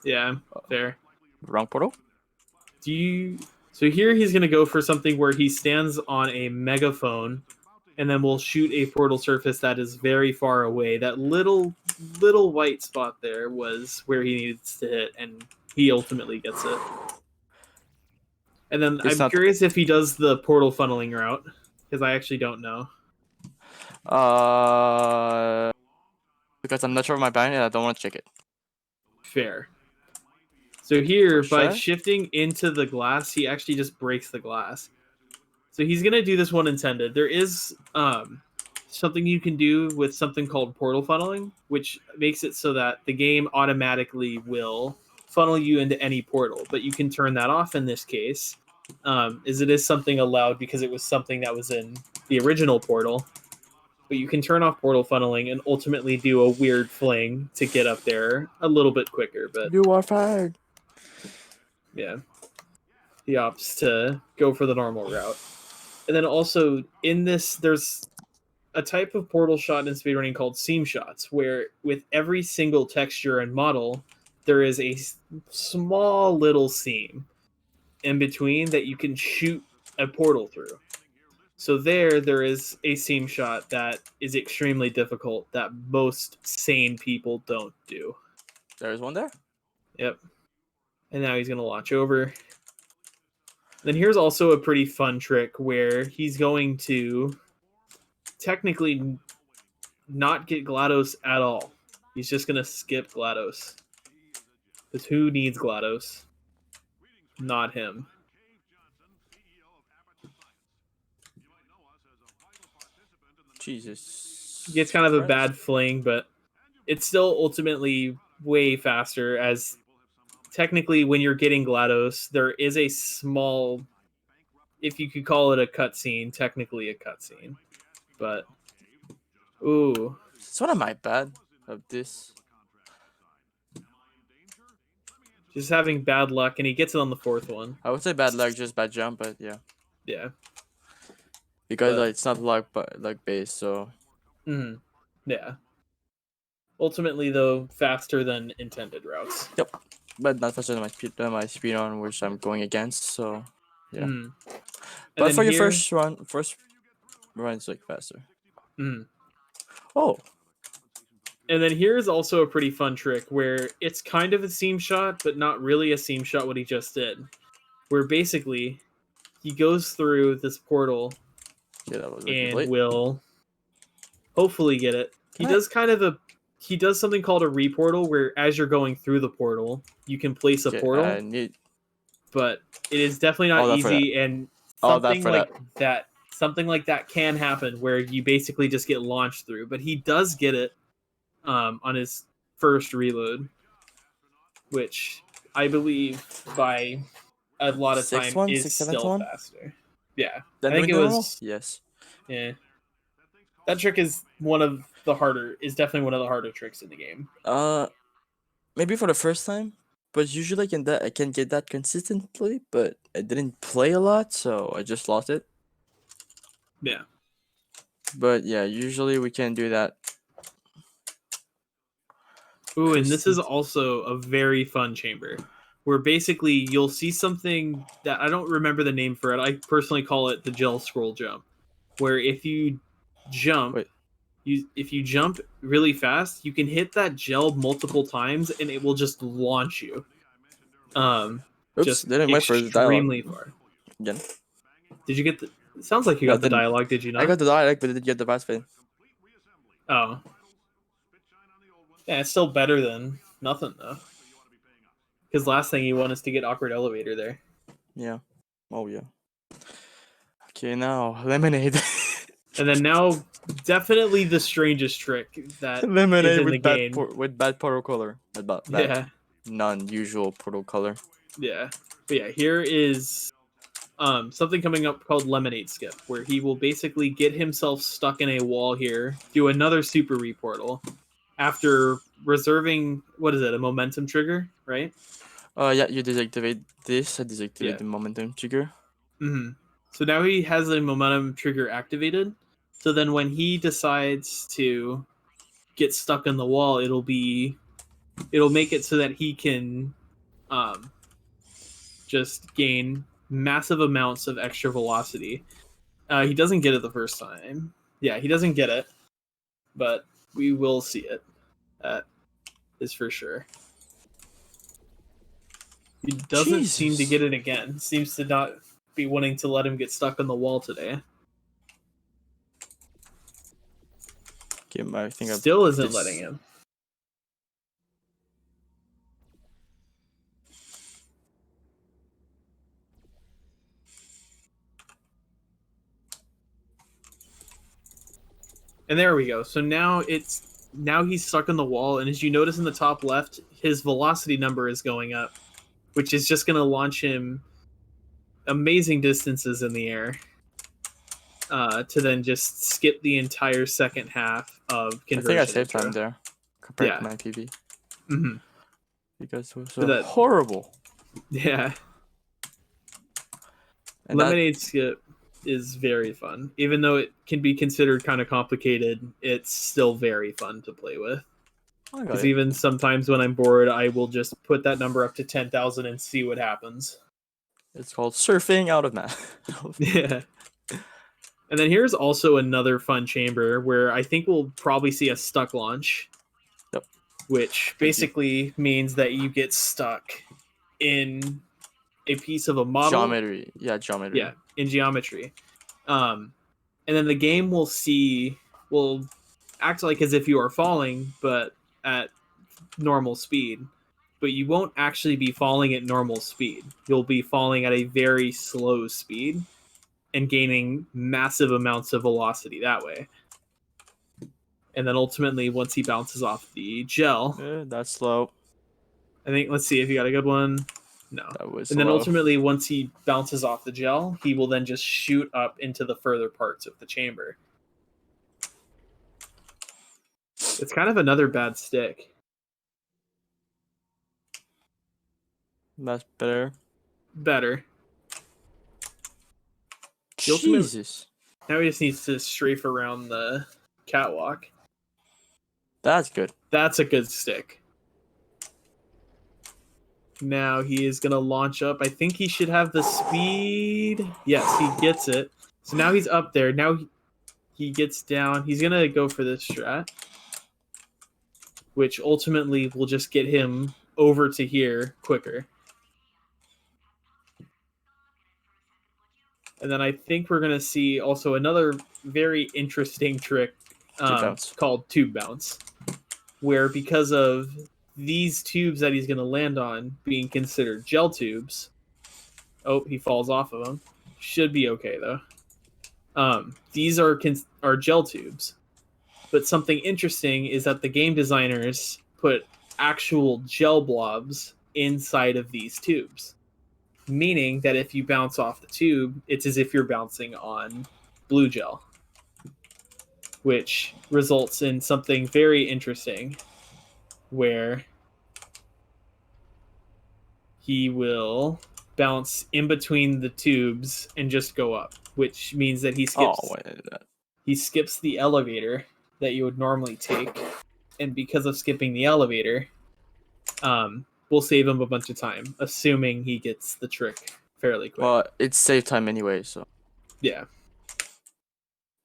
B: Yeah, fair.
A: wrong portal.
B: So here he's gonna go for something where he stands on a megaphone and then we'll shoot a portal surface that is very far away. That little white spot there was where he needs to hit, and he ultimately gets it. And then I'm curious if he does the portal funneling route, because I actually don't know.
A: Because I'm not sure of my bind and I don't want to check it.
B: Fair. So here, by shifting into the glass, he actually just breaks the glass. So he's going to do this one intended. There is something you can do with something called portal funneling, which makes it so that the game automatically will funnel you into any portal. But you can turn that off in this case, as it is something allowed because it was something that was in the original portal. But you can turn off portal funneling and ultimately do a weird fling to get up there a little bit quicker. But
A: you are fired.
B: Yeah. He opts to go for the normal route. And then also in this, there's a type of portal shot in speedrunning called seam shots, where with every single texture and model, there is a small little seam in between that you can shoot a portal through. So there is a seam shot that is extremely difficult that most sane people don't do.
A: There's one there?
B: Yep. And now he's going to launch over. Then here's also a pretty fun trick where he's going to technically not get GLaDOS at all. He's just going to skip GLaDOS. Because who needs GLaDOS? Not him.
A: Jesus.
B: Gets kind of a bad fling, but it's still ultimately way faster, as technically when you're getting GLaDOS, there is a small, if you could call it a cutscene, technically a cutscene. But, ooh.
A: It's one of my bad of this.
B: Just having bad luck, and he gets it on the fourth one.
A: I would say bad luck, just bad jump, but yeah.
B: Yeah.
A: because
B: But-
A: it's not luck based. So
B: Mhm. Yeah. Ultimately, though, faster than intended routes.
A: but not faster than my speed run, which I'm going against. So yeah.
B: Mhm.
A: But
B: then
A: for your
B: here-
A: first run, it's like faster.
B: Mhm.
A: Oh,
B: And then here's also a pretty fun trick where it's kind of a seam shot, but not really a seam shot what he just did. Where basically he goes through this portal
A: yeah, that was really
B: and
A: late.
B: will hopefully get it. He
A: Alright.
B: does he does something called a reportal where as you're going through the portal, you can place a
A: Okay,
B: portal,
A: I need
B: but it is definitely not
A: all that for that.
B: easy and
A: All that
B: something
A: for
B: like that something like that can happen where you basically just get launched through, but he does get it on his first reload, which I believe by a lot of
A: Six
B: time
A: one,
B: is
A: 6 7
B: still
A: 1.
B: faster. Yeah,
A: Then
B: I think
A: doing
B: it
A: the normal?
B: was.
A: Yes.
B: Yeah, that trick is definitely one of the harder tricks in the game.
A: Maybe for the first time, but usually I can get that consistently. But I didn't play a lot, so I just lost it.
B: Yeah.
A: But yeah, usually we can do that.
B: Ooh, and this is
A: Consistent.
B: also a very fun chamber where basically you'll see something that I don't remember the name for it. I personally call it the gel scroll jump, where if you jump,
A: Wait.
B: if you jump really fast, you can hit that gel multiple times and it will just launch you.
A: Oops,
B: Just
A: didn't wait for the dialogue
B: extremely far.
A: again.
B: Did you get the? It sounds like you
A: No,
B: got the
A: didn't.
B: dialogue. Did you not?
A: I got the dialogue, but didn't get the fast spin.
B: Oh. Yeah, it's still better than nothing though. Because last thing you want is to get awkward elevator there.
A: Yeah. Oh yeah. Okay, now lemonade.
B: And then now, definitely the strangest trick that is
A: Lemonade
B: in the
A: with bad
B: game.
A: with bad portal color. Bad
B: Yeah,
A: non-usual portal color.
B: yeah. But yeah, here is something coming up called Lemonade Skip, where he will basically get himself stuck in a wall here, do another super reportal, after reserving, what is it, a momentum trigger, right?
A: Yeah, you deactivate this. I deactivate
B: Yeah.
A: the momentum trigger.
B: hmm So now he has a momentum trigger activated. So then when he decides to get stuck in the wall, it'll make it so that he can um, just gain massive amounts of extra velocity. He doesn't get it the first time. Yeah, he doesn't get it, but we will see it. That is for sure. He doesn't seem to
A: Jesus.
B: get it again. Seems to not be wanting to let him get stuck on the wall today.
A: Okay, I think I
B: Still
A: put
B: isn't
A: this-
B: letting him. And there we go. So now he's stuck on the wall, and as you notice in the top left, his velocity number is going up, which is just going to launch him amazing distances in the air. To then just skip the entire second half of
A: I
B: conversion.
A: think I saved
B: intro.
A: time there compared
B: Yeah.
A: to my PV
B: hmm
A: because it was
B: So that-
A: horrible.
B: Yeah.
A: And that,
B: Lemonade Skip is very fun. Even though it can be considered kind of complicated, it's still very fun to play with.
A: I got
B: Because
A: it.
B: even sometimes when I'm bored, I will just put that number up to 10,000 and see what happens.
A: It's called surfing out of math.
B: Yeah. And then here's also another fun chamber where I think we'll probably see a stuck launch.
A: Yep.
B: Which basically means that you get stuck in a piece of a model.
A: Geometry. Yeah, geometry.
B: Yeah, in geometry. And then the game will act like as if you are falling, but at normal speed. But you won't actually be falling at normal speed. You'll be falling at a very slow speed and gaining massive amounts of velocity that way. And then ultimately, once he bounces off the gel,
A: That's slow.
B: I think, let's see if you got a good one. No.
A: That was
B: And then
A: slow.
B: ultimately, once he bounces off the gel, he will then just shoot up into the further parts of the chamber. It's kind of another bad stick.
A: That's better.
B: Better. The ultimate-
A: Jesus.
B: Now he just needs to strafe around the catwalk.
A: That's good.
B: That's a good stick. Now he is going to launch up. I think he should have the speed. Yes, he gets it. So now he's up there. Now he gets down. He's going to go for this strat, which ultimately will just get him over to here quicker. And then I think we're going to see also another very interesting trick called tube bounce, where because of these tubes that he's going to land on being considered gel tubes, oh, he falls off of them. Should be okay, though. These are gel tubes. But something interesting is that the game designers put actual gel blobs inside of these tubes, meaning that if you bounce off the tube, it's as if you're bouncing on blue gel, which results in something very interesting where he will bounce in between the tubes and just go up, which means that he skips.
A: Oh, why did I do that?
B: He skips the elevator that you would normally take, and because of skipping the elevator, we'll save him a bunch of time, assuming he gets the trick fairly quick.
A: Well, it's save time anyway, so
B: Yeah.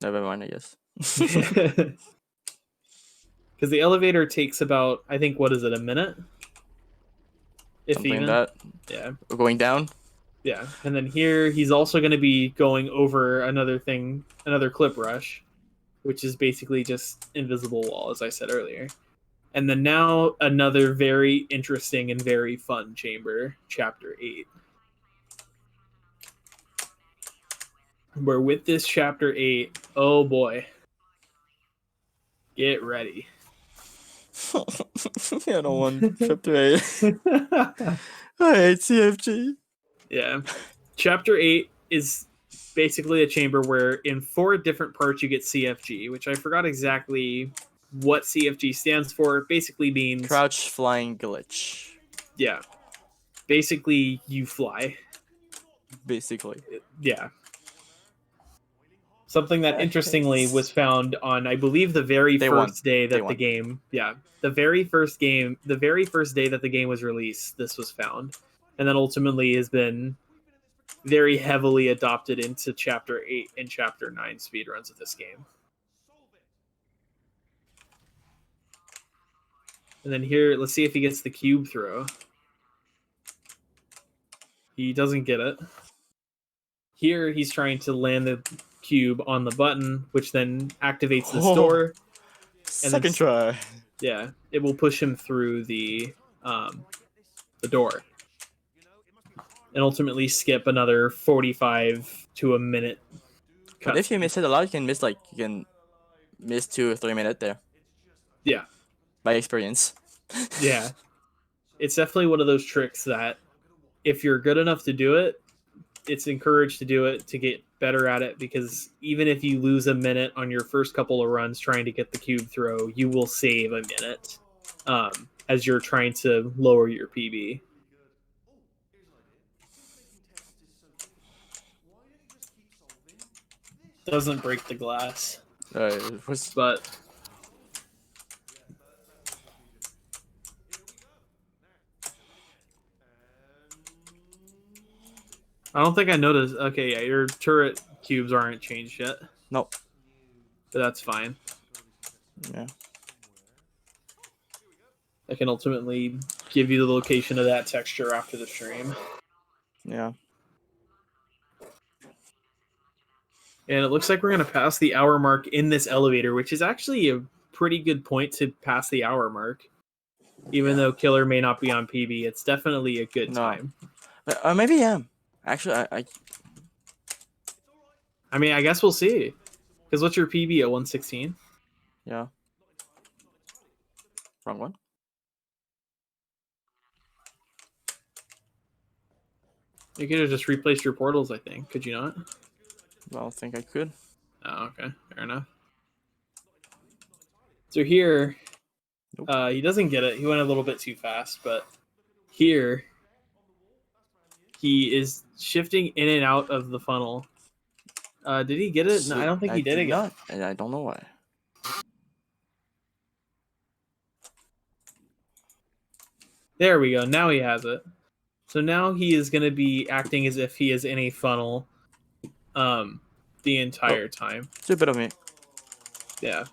A: never mind, I guess.
B: Because the elevator takes about, I think, what is it, a minute? If
A: Something
B: even.
A: like that.
B: Yeah.
A: We're going down.
B: Yeah. And then here, he's also going to be going over another clip rush, which is basically just invisible wall, as I said earlier. And then now another very interesting and very fun chamber, Chapter 8. Where with this Chapter 8, oh boy, get ready.
A: I don't want Chapter 8. I hate CFG.
B: Yeah. Chapter 8 is basically a chamber where in 4 different parts you get CFG, which I forgot exactly what CFG stands for. It basically means...
A: Crouch Flying Glitch.
B: Yeah. Basically, you fly.
A: Basically.
B: Yeah. Something that interestingly was found on, I believe, the very first day that the game... Yeah. The very first day that the game was released, this was found. And then ultimately has been very heavily adopted into Chapter 8 and Chapter 9 speedruns of this game. And then here, let's see if he gets the cube throw. He doesn't get it. Here, he's trying to land the cube on the button, which then activates this door.
A: Second try.
B: Yeah, it will push him through the door. And ultimately skip another 45 to a minute.
A: But if you miss it a lot, you can miss 2 or 3 minutes there.
B: Yeah.
A: By experience.
B: Yeah. It's definitely one of those tricks that if you're good enough to do it, it's encouraged to do it to get better at it, because even if you lose a minute on your first couple of runs trying to get the cube throw, you will save a minute as you're trying to lower your PB. Doesn't break the glass. But I don't think I noticed. Okay, yeah, your turret cubes aren't changed yet.
A: Nope.
B: But that's fine.
A: Yeah.
B: I can ultimately give you the location of that texture after the stream.
A: Yeah.
B: And it looks like we're going to pass the hour mark in this elevator, which is actually a pretty good point to pass the hour mark. Even though Killer may not be on PB, it's definitely a good time.
A: Maybe I am. Actually,
B: I mean, I guess we'll see. Because what's your PB at 116?
A: Yeah. Wrong one.
B: You could have just replaced your portals, I think. Could you not?
A: I don't think I could.
B: Oh, okay. Fair enough. So here,
A: Nope.
B: He doesn't get it. He went a little bit too fast, but here, he is shifting in and out of the funnel Did he get it? No, I don't think he did
A: did
B: again.
A: not, and I don't know why.
B: There we go. Now he has it. So now he is going to be acting as if he is in a funnel the entire time.
A: It's a bit of me.
B: Yeah.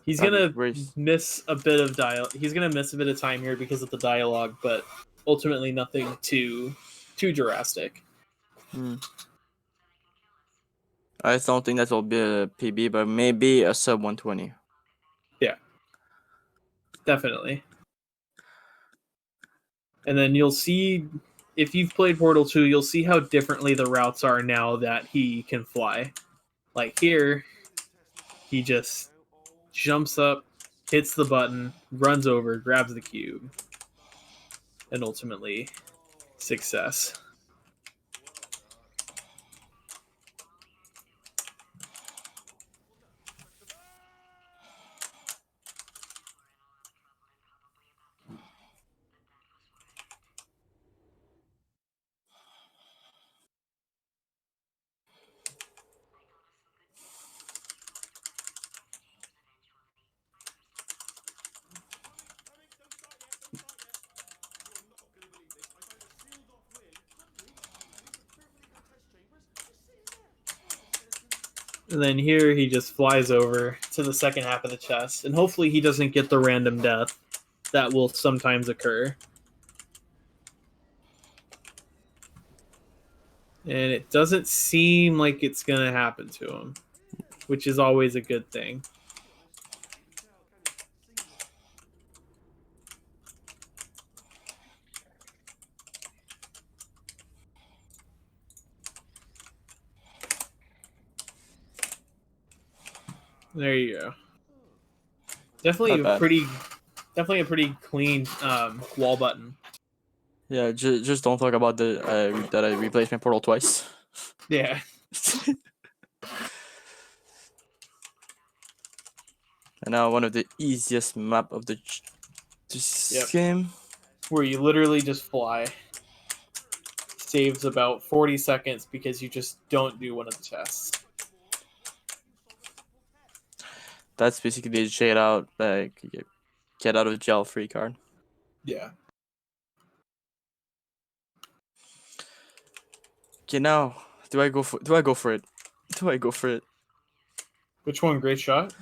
B: He's
A: That'd
B: going
A: be
B: to
A: worse.
B: miss a bit of He's going to miss a bit of time here because of the dialogue, but ultimately nothing too drastic.
A: I don't think that will be a PB, but maybe a sub 120.
B: Yeah. Definitely. And then you'll see, if you've played Portal 2, you'll see how differently the routes are now that he can fly. Like here, he just jumps up, hits the button, runs over, grabs the cube, and ultimately success. And then here he just flies over to the second half of the chest, and hopefully he doesn't get the random death that will sometimes occur. And it doesn't seem like it's going to happen to him, which is always a good thing. There you go. Definitely
A: Not bad.
B: definitely a pretty clean wall button.
A: Yeah, just don't talk about the that I replaced my portal twice.
B: Yeah.
A: And now one of the easiest map of the game.
B: Where you literally just fly. Saves about 40 seconds because you just don't do one of the tests.
A: That's basically the get out of jail free card.
B: Yeah.
A: Okay, now do I go for it? Do I go for it?
B: Which one? Great shot?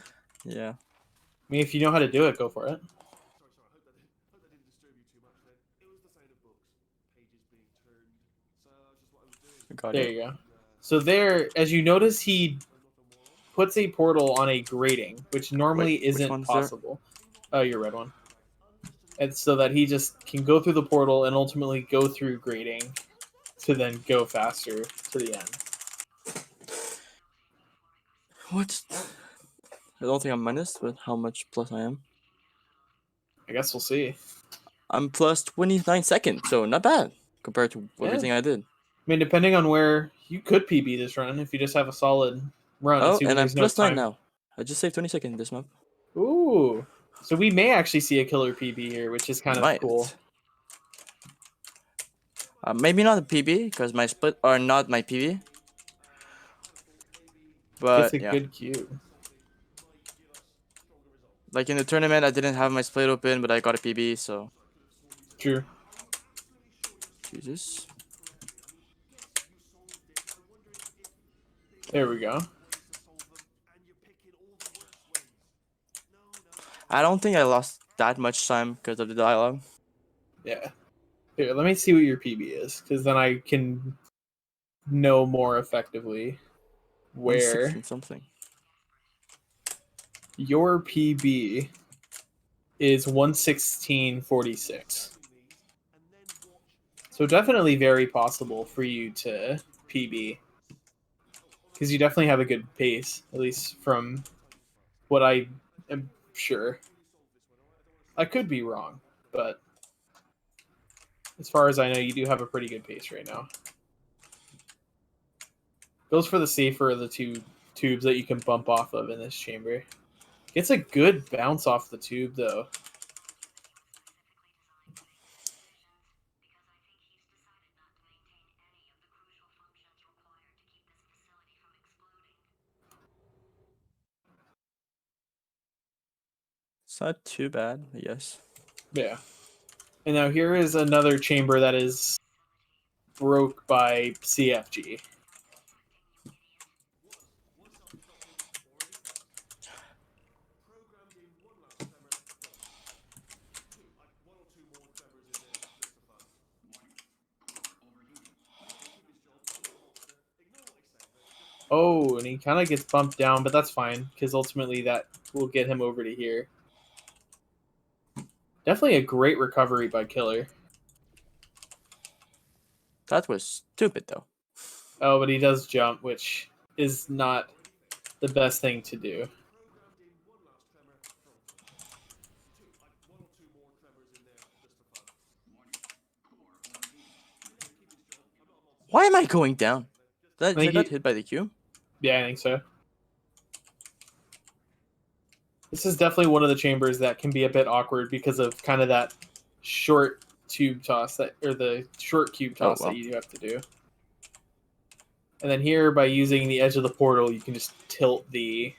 A: Yeah.
B: I mean, if you know how to do it, go for it.
D: Hope that didn't disturb you too much then. It was the sound of books, pages being turned. So that's just what I was doing.
A: Got
B: There
A: it.
B: you go. So there, as you notice, he puts a portal on a grating, which normally
A: Wait, which
B: isn't
A: one's there?
B: possible. Oh, your red one. And so that he just can go through the portal and ultimately go through grating to then go faster to the end.
A: What? I don't think I'm minus, but how much plus I am?
B: I guess we'll see.
A: I'm plus 29 seconds, so not bad compared to
B: Yeah.
A: everything I did.
B: I mean, depending on where you could PB this run, if you just have a solid run,
A: Oh,
B: assuming
A: and I'm
B: there's no
A: plus 9
B: time.
A: now. I just saved 20 seconds this map.
B: Ooh. So we may actually see a killer PB here, which is kind of
A: Might.
B: cool.
A: Maybe not a PB, because my split are not my PB.
B: It's
A: But
B: a
A: yeah.
B: good cube.
A: Like in the tournament, I didn't have my split open, but I got a PB, so.
B: True.
A: Jesus.
B: There we go.
A: I don't think I lost that much time because of the dialogue.
B: Yeah. Here, let me see what your PB is, because then I can know more effectively where
A: 116 something.
B: your PB is 116.46. So definitely very possible for you to PB. Because you definitely have a good pace, at least from what I am sure. I could be wrong, but as far as I know, you do have a pretty good pace right now. Goes for the safer of the two tubes that you can bump off of in this chamber. Gets a good bounce off the tube, though.
A: It's not too bad, I guess.
B: Yeah. And now here is another chamber that is broke by CFG. Oh, and he kind of gets bumped down, but that's fine, because ultimately that will get him over to here. Definitely a great recovery by Killer.
A: That was stupid, though.
B: Oh, but he does jump, which is not the best thing to do.
A: Why am I going down? Did I
B: think
A: got
B: he-
A: hit by the cube?
B: Yeah, I think so. This is definitely one of the chambers that can be a bit awkward because of kind of that short tube toss that, or the short cube toss that you have to do. And then here, by using the edge of the portal, you can just tilt the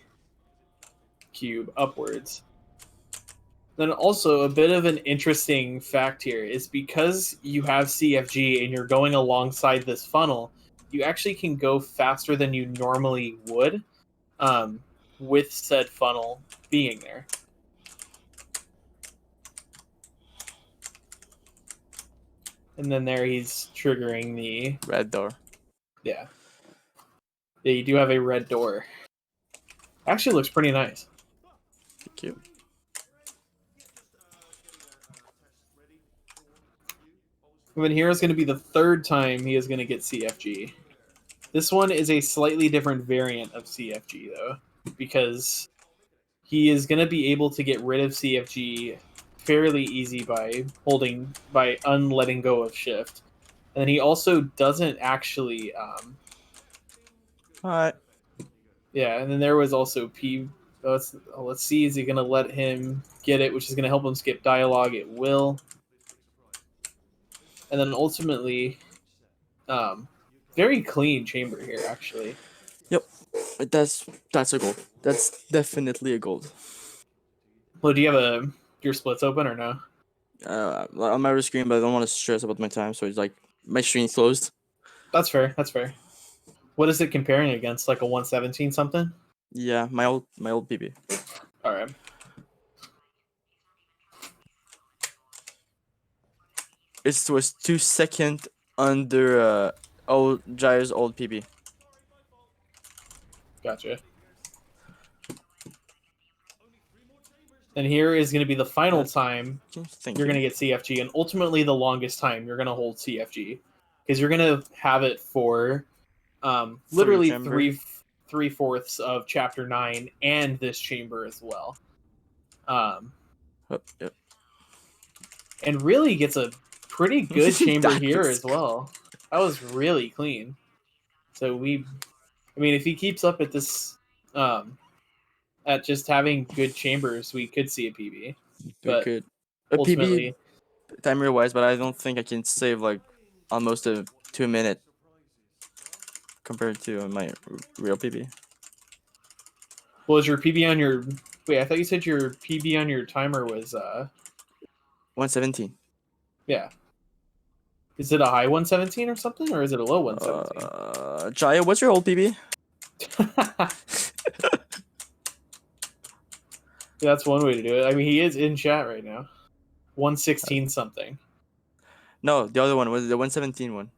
B: cube upwards. Then also, a bit of an interesting fact here is because you have CFG and you're going alongside this funnel, you actually can go faster than you normally would with said funnel being there. And then there he's triggering the...
A: Red door.
B: Yeah. Yeah, you do have a red door. Actually looks pretty nice.
A: Thank you.
B: And then here is going to be the third time he is going to get CFG. This one is a slightly different variant of CFG, though, because he is going to be able to get rid of CFG fairly easy by unletting go of shift. And then he also doesn't actually...
A: Alright.
B: Yeah, and then there was also P... let's see, is he going to let him get it, which is going to help him skip dialogue? It will. And then ultimately, very clean chamber here, actually.
A: Yep. That's a gold. That's definitely a gold.
B: Well, do you have your splits open or no?
A: On my screen, but I don't want to stress about my time, so it's like my screen's closed.
B: That's fair. That's fair. What is it comparing against? Like a 117 something?
A: Yeah, my old PB.
B: All right.
A: It was 2 seconds under Jair's old PB.
B: Gotcha. And here is going to be the final time
A: Thank
B: you're
A: you.
B: going to get CFG, and ultimately the longest time you're going to hold CFG, because you're going to have it for literally
A: chamber.
B: three-fourths of Chapter 9 and this chamber as well.
A: Yep.
B: And really gets a pretty good chamber
A: That
B: here
A: was
B: as well. That was really clean. So if he keeps up at this, at just having good chambers, we could see a PB.
A: We
B: But
A: could. A
B: ultimately,
A: PB timer wise, but I don't think I can save like almost a 2 minute compared to my real PB.
B: was your PB on your... Wait, I thought you said your PB on your timer was
A: 117.
B: Yeah. Is it a high 117 or something, or is it a low 117?
A: Jaya, what's your old PB?
B: That's one way to do it. I mean, he is in chat right now. 116 something.
A: No, the other one was the 117 one.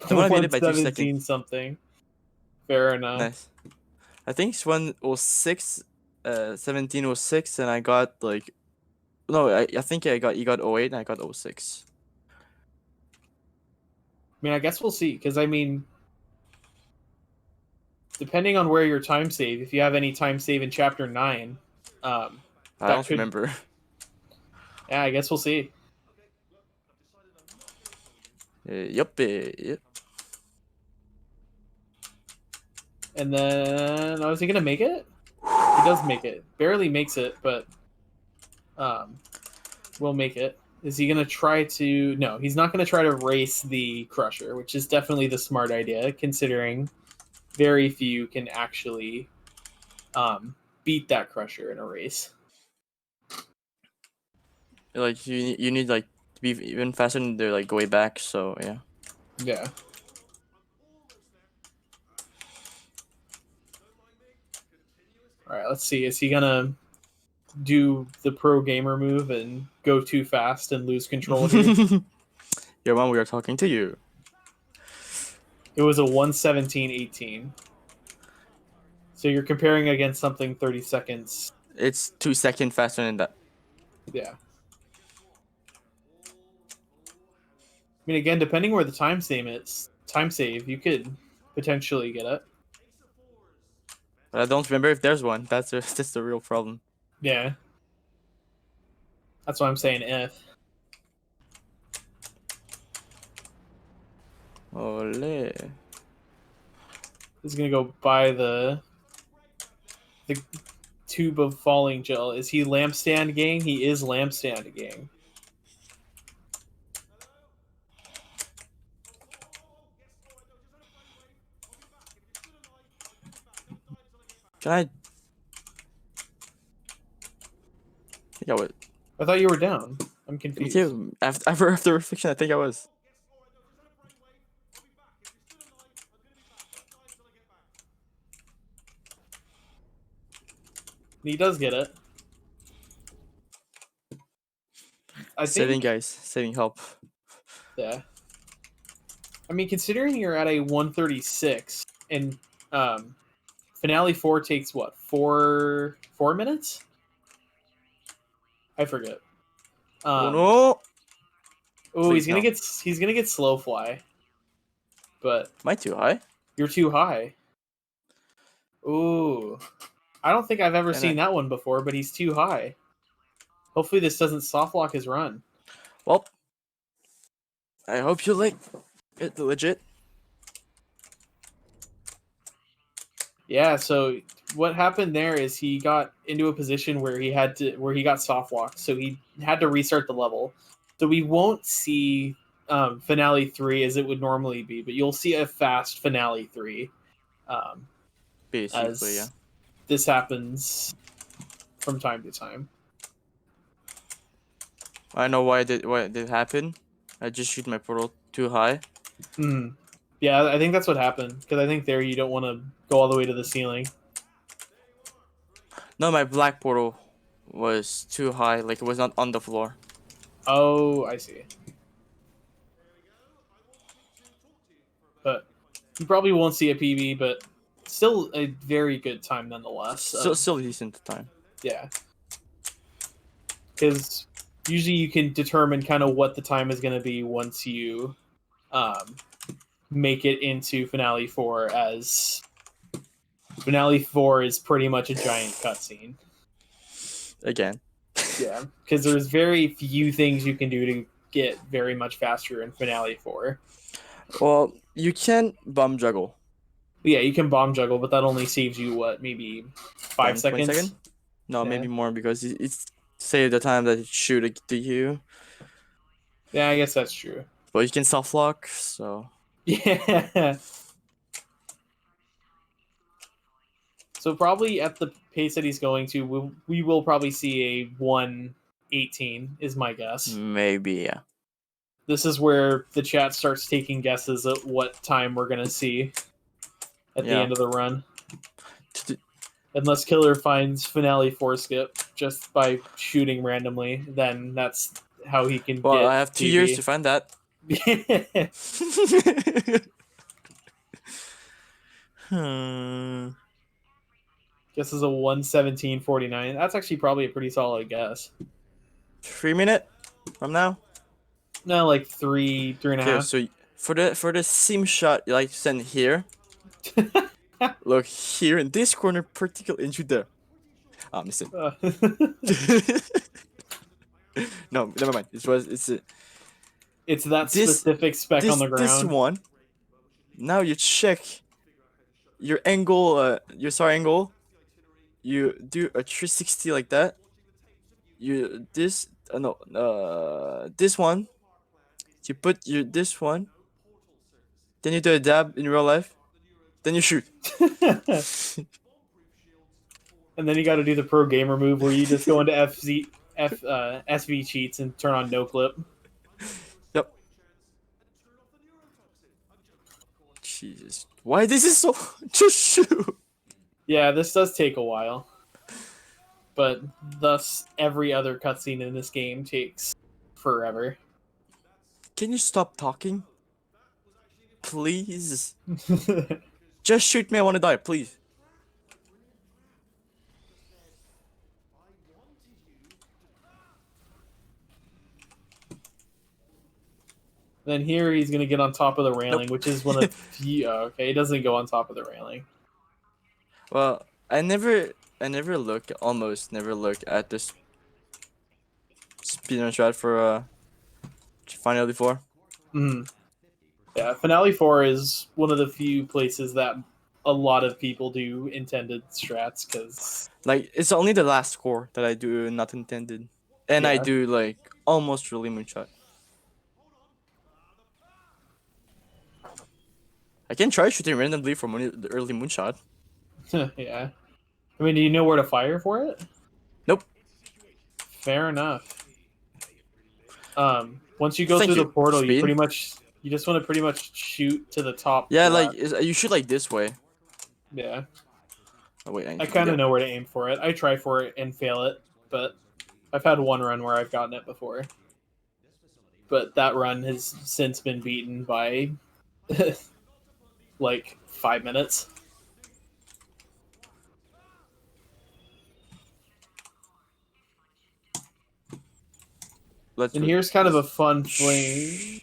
A: The one I made it by 2 seconds.
B: Something. Fair enough.
A: Nice. I think it's 106, 1706, and I got like, no, I think you got 08 and I got 06.
B: I mean, I guess we'll see, because I mean, depending on where your time save, if you have any time save in Chapter 9,
A: I don't remember.
B: Yeah, I guess we'll see.
A: Yep.
B: And then, is he gonna make it? He does make it. Barely makes it, but will make it. Is he going to try to... No, he's not going to try to race the Crusher, which is definitely the smart idea, considering very few can actually beat that Crusher in a race.
A: Like you need like to be even faster than they're like way back. So yeah.
B: Yeah. All right, let's see. Is he going to do the pro gamer move and go too fast and lose control here?
A: Your mom, we are talking to you.
B: It was a 1:17.18. So you're comparing against something 30 seconds.
A: It's 2 seconds faster than that.
B: Yeah. I mean, again, depending where the time save, you could potentially get it.
A: But I don't remember if there's one. That's the real problem.
B: Yeah. That's why I'm saying if.
A: Ole.
B: He's gonna go buy the tube of falling gel. Is he lampstand gang? He is lampstand gang.
A: Can I? think I was.
B: I thought you were down. I'm
A: Me
B: confused.
A: too. After reflection, I think I was.
B: He does get it. I
A: Saving
B: think,
A: guys, saving help.
B: yeah. I mean, considering you're at a 136 and finale 4 takes what, 4 minutes? I forget.
A: Oh no!
B: Oh,
A: Please
B: he's gonna get slow fly, but
A: Am I too high?
B: you're too high. Ooh, I don't think I've ever
A: Can
B: seen that one before, but he's too high. Hopefully, this doesn't soft lock his run.
A: Well, I hope you like it legit.
B: Yeah. So what happened there is he got into a position where he got soft locked, so he had to restart the level. So we won't see finale 3 as it would normally be, but you'll see a fast finale 3
A: Basically,
B: as
A: yeah.
B: this happens from time to time.
A: I know why it did happen. I just shoot my portal too high.
B: Yeah, I think that's what happened, because I think there you don't want to go all the way to the ceiling.
A: No, my black portal was too high. Like it was not on the floor.
B: Oh, I see. But you probably won't see a PB, but still a very good time nonetheless.
A: Still decent time.
B: Yeah. Because usually you can determine kind of what the time is going to be once you make it into Finale 4, as Finale 4 is pretty much a giant cutscene.
A: Again.
B: Yeah, because there's very few things you can do to get very much faster in Finale 4.
A: Well, you can bomb juggle.
B: Yeah, you can bomb juggle, but that only saves you, what, maybe 5
A: 10, 20
B: seconds?
A: seconds? No,
B: Yeah.
A: maybe more, because it's saved the time that it shoot to you.
B: Yeah, I guess that's true.
A: But you can soft lock, so
B: Yeah. So probably at the pace that he's going to, we will probably see a 1:18 is my guess.
A: maybe, yeah.
B: This is where the chat starts taking guesses at what time we're going to see at the
A: Yeah.
B: end of the run.
A: T-
B: Unless Killer finds Finale 4 skip just by shooting randomly, then that's how he can
A: Well,
B: get
A: I have 2 years to find that.
B: Guess is a 1:17.49. That's actually probably a pretty solid guess.
A: 3 minute from now.
B: No, like three and a
A: Okay,
B: half.
A: so for the seam shot, you like to send here. Look here in this corner, particular into there. Ah, missed it. No, never mind. It's
B: It's that
A: This-
B: specific spec on the ground.
A: This one. Now you check your angle, your SAR angle. You do a 360 like that. You this no, this one. You put this one, then you do a dab in real life, then you shoot.
B: And then you got to do the pro gamer move where you just go into SV cheats and turn on no clip.
A: Yep. Jesus, why this is so? Just shoot.
B: Yeah, this does take a while, but thus every other cutscene in this game takes forever.
A: Can you stop talking, please? Just shoot me. I want to die, please.
B: Then here he's gonna get on top of the railing,
A: Nope.
B: which is one of the few. Oh, okay, he doesn't go on top of the railing.
A: Well, almost never look at this speedrun strat for Final 4.
B: Mm. Yeah, Finale 4 is one of the few places that a lot of people do intended strats because
A: Like, it's only the last score that I do not intended, and I
B: Yeah.
A: do like almost really moonshot. I can try shooting randomly from the early moonshot.
B: yeah. I mean, do you know where to fire for it?
A: Nope.
B: Fair enough. Once you go
A: Thank
B: through the
A: you,
B: portal,
A: Speed.
B: you just want to pretty much shoot to the top.
A: Yeah,
B: left.
A: like you shoot like this way.
B: Yeah.
A: Oh wait,
B: I kind of know where to aim for it. I try for it and fail it, but I've had one run where I've gotten it before. But that run has since been beaten by like 5 minutes. And here's kind of a fun fling.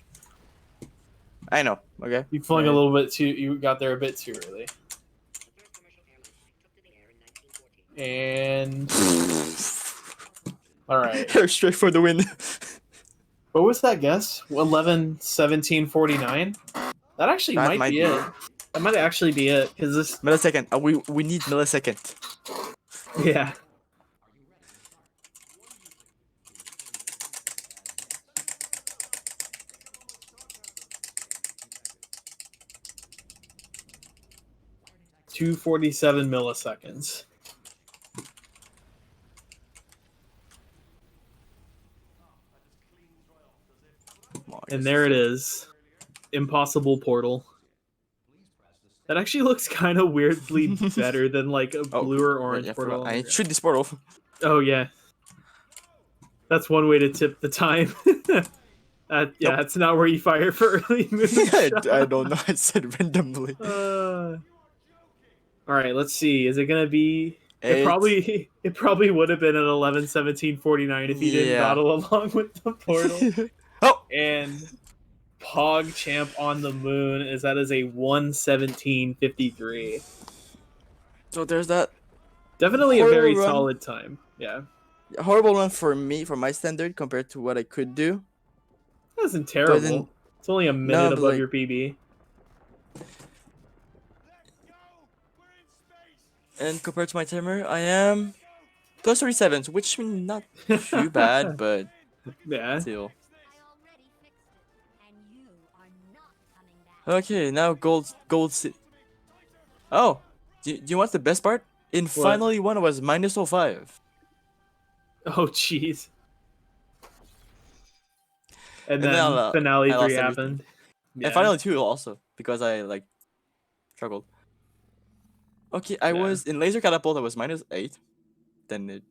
A: I know. Okay.
B: You flung a little bit too. You got there a bit too early. And all right.
A: Straight for the win.
B: What was that guess? 11, 17, 49? That actually
A: That
B: might be it. That might actually be it because this.
A: Millisecond. We need millisecond.
B: Yeah. .247 milliseconds. And there it is. Impossible portal. That actually looks kind of weirdly better than like a blue or orange portal.
A: I shoot this portal.
B: Oh yeah. That's one way to tip the time. Yeah, that's not where you fire for early moonshot.
A: I don't know. I said randomly.
B: All right, let's see. Is it gonna be? It
A: Eight.
B: probably would have been an 11, 17, 49 if he didn't battle along with the portal.
A: Oh,
B: and PogChamp on the moon is a 1:17:53.
A: So there's that.
B: Definitely a very solid time. Yeah.
A: Horrible one for me, for my standard, compared to what I could do.
B: That isn't terrible. It's only a minute above your PB.
A: And compared to my timer, I am plus 37, which means not too bad, but
B: yeah.
A: Still. Okay, now gold. Oh, do you want the best part? In Finally 1 was -05.
B: Oh jeez. And then Finale 3 happened.
A: Yeah. And Finally 2 also, because I like struggled. Okay, I was in Laser Catapult. I was -8. Then it